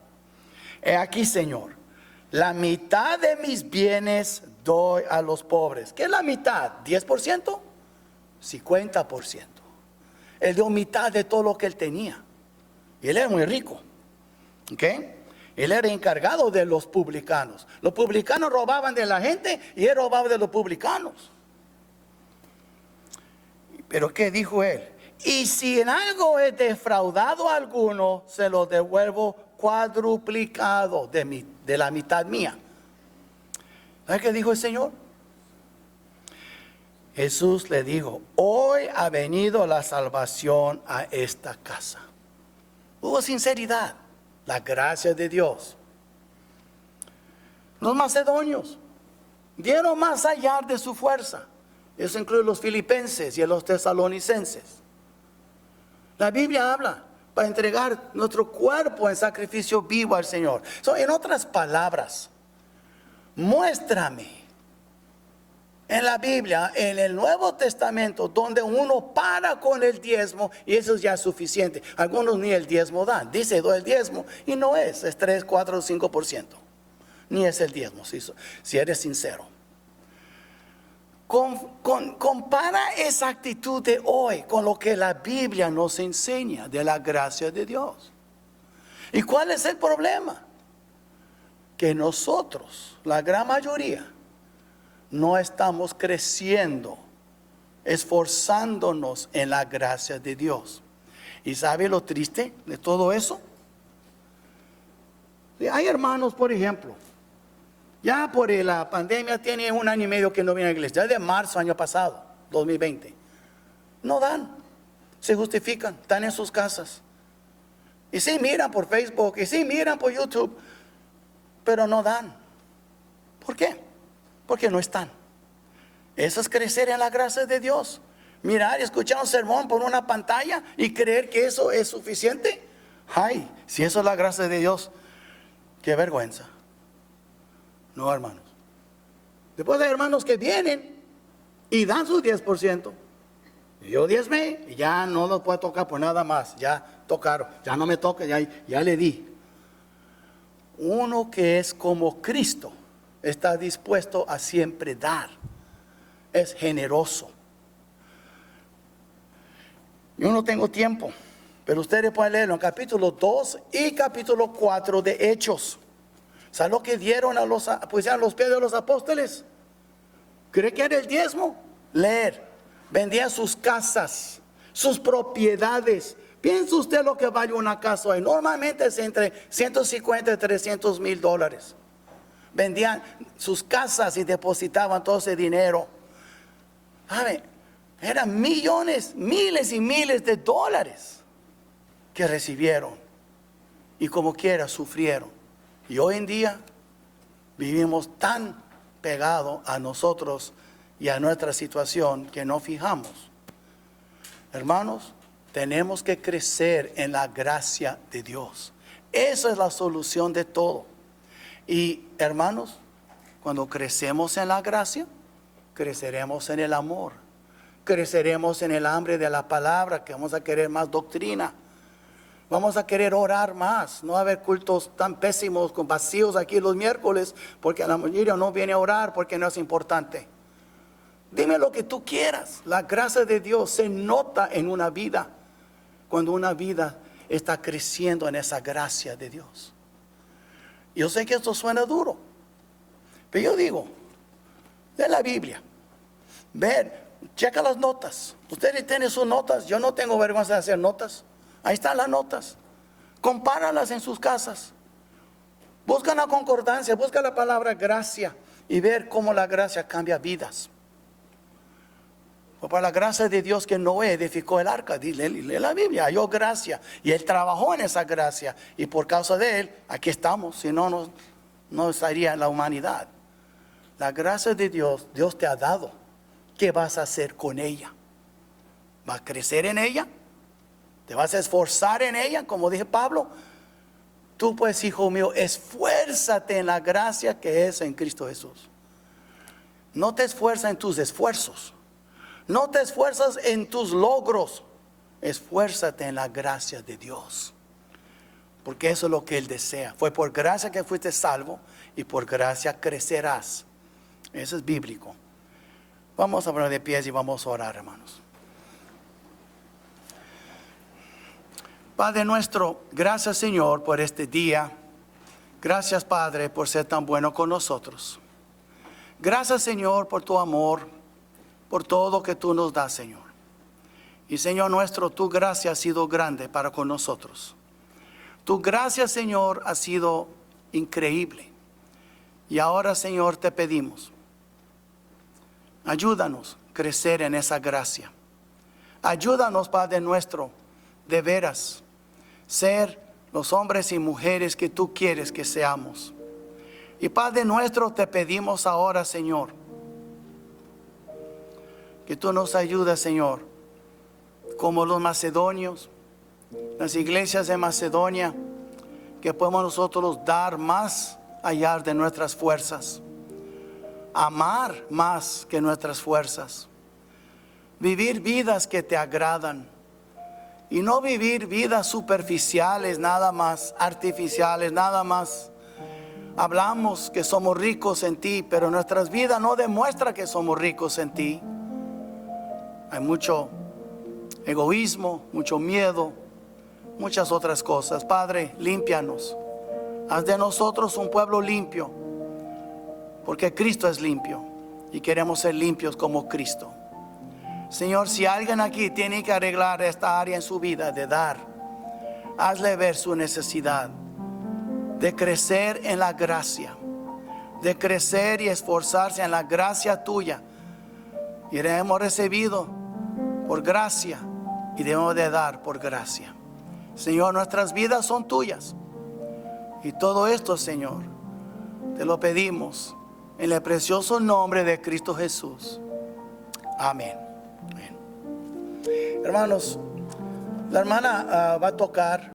he aquí, Señor, la mitad de mis bienes doy a los pobres. ¿Qué es la mitad? ¿10%? 50%. Él dio mitad de todo lo que él tenía. Y él era muy rico. ¿Ok? Él era encargado de los publicanos. Los publicanos robaban de la gente y él robaba de los publicanos. Pero ¿qué dijo él? Y si en algo he defraudado a alguno, se lo devuelvo cuadruplicado de la mitad mía. ¿Sabe qué dijo el Señor? Jesús le dijo, hoy ha venido la salvación a esta casa. Hubo sinceridad, la gracia de Dios. Los macedonios dieron más allá de su fuerza. Eso incluye los filipenses y los tesalonicenses. La Biblia habla para entregar nuestro cuerpo en sacrificio vivo al Señor. En otras palabras, muéstrame en la Biblia, en el Nuevo Testamento, donde uno para con el diezmo y eso ya es suficiente. Algunos ni el diezmo dan. Dice, doy el diezmo y no es 3, 4, 5%. Ni es el diezmo, si eres sincero. Compara esa actitud de hoy con lo que la Biblia nos enseña de la gracia de Dios. ¿Y cuál es el problema? que nosotros, la gran mayoría, no estamos creciendo, esforzándonos en la gracia de Dios. ¿Y sabe lo triste de todo eso? Hay hermanos, por ejemplo, ya por la pandemia tiene 1 año y medio que no viene a la iglesia, ya de marzo año pasado, 2020. No dan, se justifican, están en sus casas. Y sí miran por Facebook, y sí miran por YouTube, pero no dan. ¿Por qué? Porque no están. Eso es crecer en la gracia de Dios. Mirar y escuchar un sermón por una pantalla y creer que eso es suficiente. Ay, si eso es la gracia de Dios, qué vergüenza. No, hermanos. Después hay hermanos que vienen y dan su 10%. Yo diezmé y ya no lo puedo tocar por nada más. Ya tocaron, ya no me toca, ya le di. Uno que es como Cristo está dispuesto a siempre dar. Es generoso. Yo no tengo tiempo, pero ustedes pueden leerlo en capítulo 2 y capítulo 4 de Hechos. ¿Saben lo que dieron a los pies de los apóstoles? ¿Cree que era el diezmo? Leer. Vendían sus casas, sus propiedades. Piensa usted lo que vale una casa hoy. Normalmente es entre 150 y 300 mil dólares. Vendían sus casas y depositaban todo ese dinero. ¿Sabe? Eran millones, miles y miles de dólares que recibieron. Y como quiera sufrieron. Y hoy en día vivimos tan pegados a nosotros y a nuestra situación que no fijamos. Hermanos, tenemos que crecer en la gracia de Dios. Esa es la solución de todo. Y hermanos, cuando crecemos en la gracia, creceremos en el amor. Creceremos en el hambre de la palabra, que vamos a querer más doctrina. Vamos a querer orar más, no haber cultos tan pésimos, con vacíos aquí los miércoles, porque la mayoría no viene a orar porque no es importante. Dime lo que tú quieras. La gracia de Dios se nota en una vida, cuando una vida está creciendo en esa gracia de Dios. Yo sé que esto suena duro, pero yo digo, de la Biblia, checa las notas. Ustedes tienen sus notas, yo no tengo vergüenza de hacer notas. Ahí están las notas. Compáralas en sus casas. Busca la concordancia, busca la palabra gracia y ver cómo la gracia cambia vidas. Fue por la gracia de Dios que Noé edificó el arca. Lee la Biblia, halló gracia y él trabajó en esa gracia. Y por causa de él, aquí estamos. Si no, no estaría en la humanidad. La gracia de Dios, Dios te ha dado. ¿Qué vas a hacer con ella? ¿Vas a crecer en ella? ¿Te vas a esforzar en ella? Como dije Pablo, tú pues, hijo mío, esfuérzate en la gracia que es en Cristo Jesús. No te esfuerzas en tus esfuerzos. No te esfuerzas en tus logros. Esfuérzate en la gracia de Dios. Porque eso es lo que Él desea. Fue por gracia que fuiste salvo y por gracia crecerás. Eso es bíblico. Vamos a poner de pies y vamos a orar, hermanos. Padre nuestro, gracias Señor por este día. Gracias Padre por ser tan bueno con nosotros. Gracias Señor por tu amor, por todo que tú nos das Señor. Y Señor nuestro, tu gracia ha sido grande para con nosotros. Tu gracia Señor ha sido increíble. Y ahora Señor te pedimos, ayúdanos a crecer en esa gracia. Ayúdanos Padre nuestro, de veras, ser los hombres y mujeres que tú quieres que seamos. Y Padre nuestro, te pedimos ahora, Señor, que tú nos ayudes, Señor, como los macedonios, las iglesias de Macedonia, que podemos nosotros dar más allá de nuestras fuerzas, amar más que nuestras fuerzas, vivir vidas que te agradan. Y no vivir vidas superficiales, nada más, artificiales, nada más. Hablamos que somos ricos en ti, pero nuestras vidas no demuestran que somos ricos en ti. Hay mucho egoísmo, mucho miedo, muchas otras cosas. Padre, límpianos. Haz de nosotros un pueblo limpio, porque Cristo es limpio y queremos ser limpios como Cristo. Señor, si alguien aquí tiene que arreglar esta área en su vida de dar, hazle ver su necesidad de crecer en la gracia, de crecer y esforzarse en la gracia tuya. Y hemos recibido por gracia y debemos de dar por gracia. Señor, nuestras vidas son tuyas. Y todo esto, Señor, te lo pedimos en el precioso nombre de Cristo Jesús. Amén. Amén. Hermanos, la hermana va a tocar.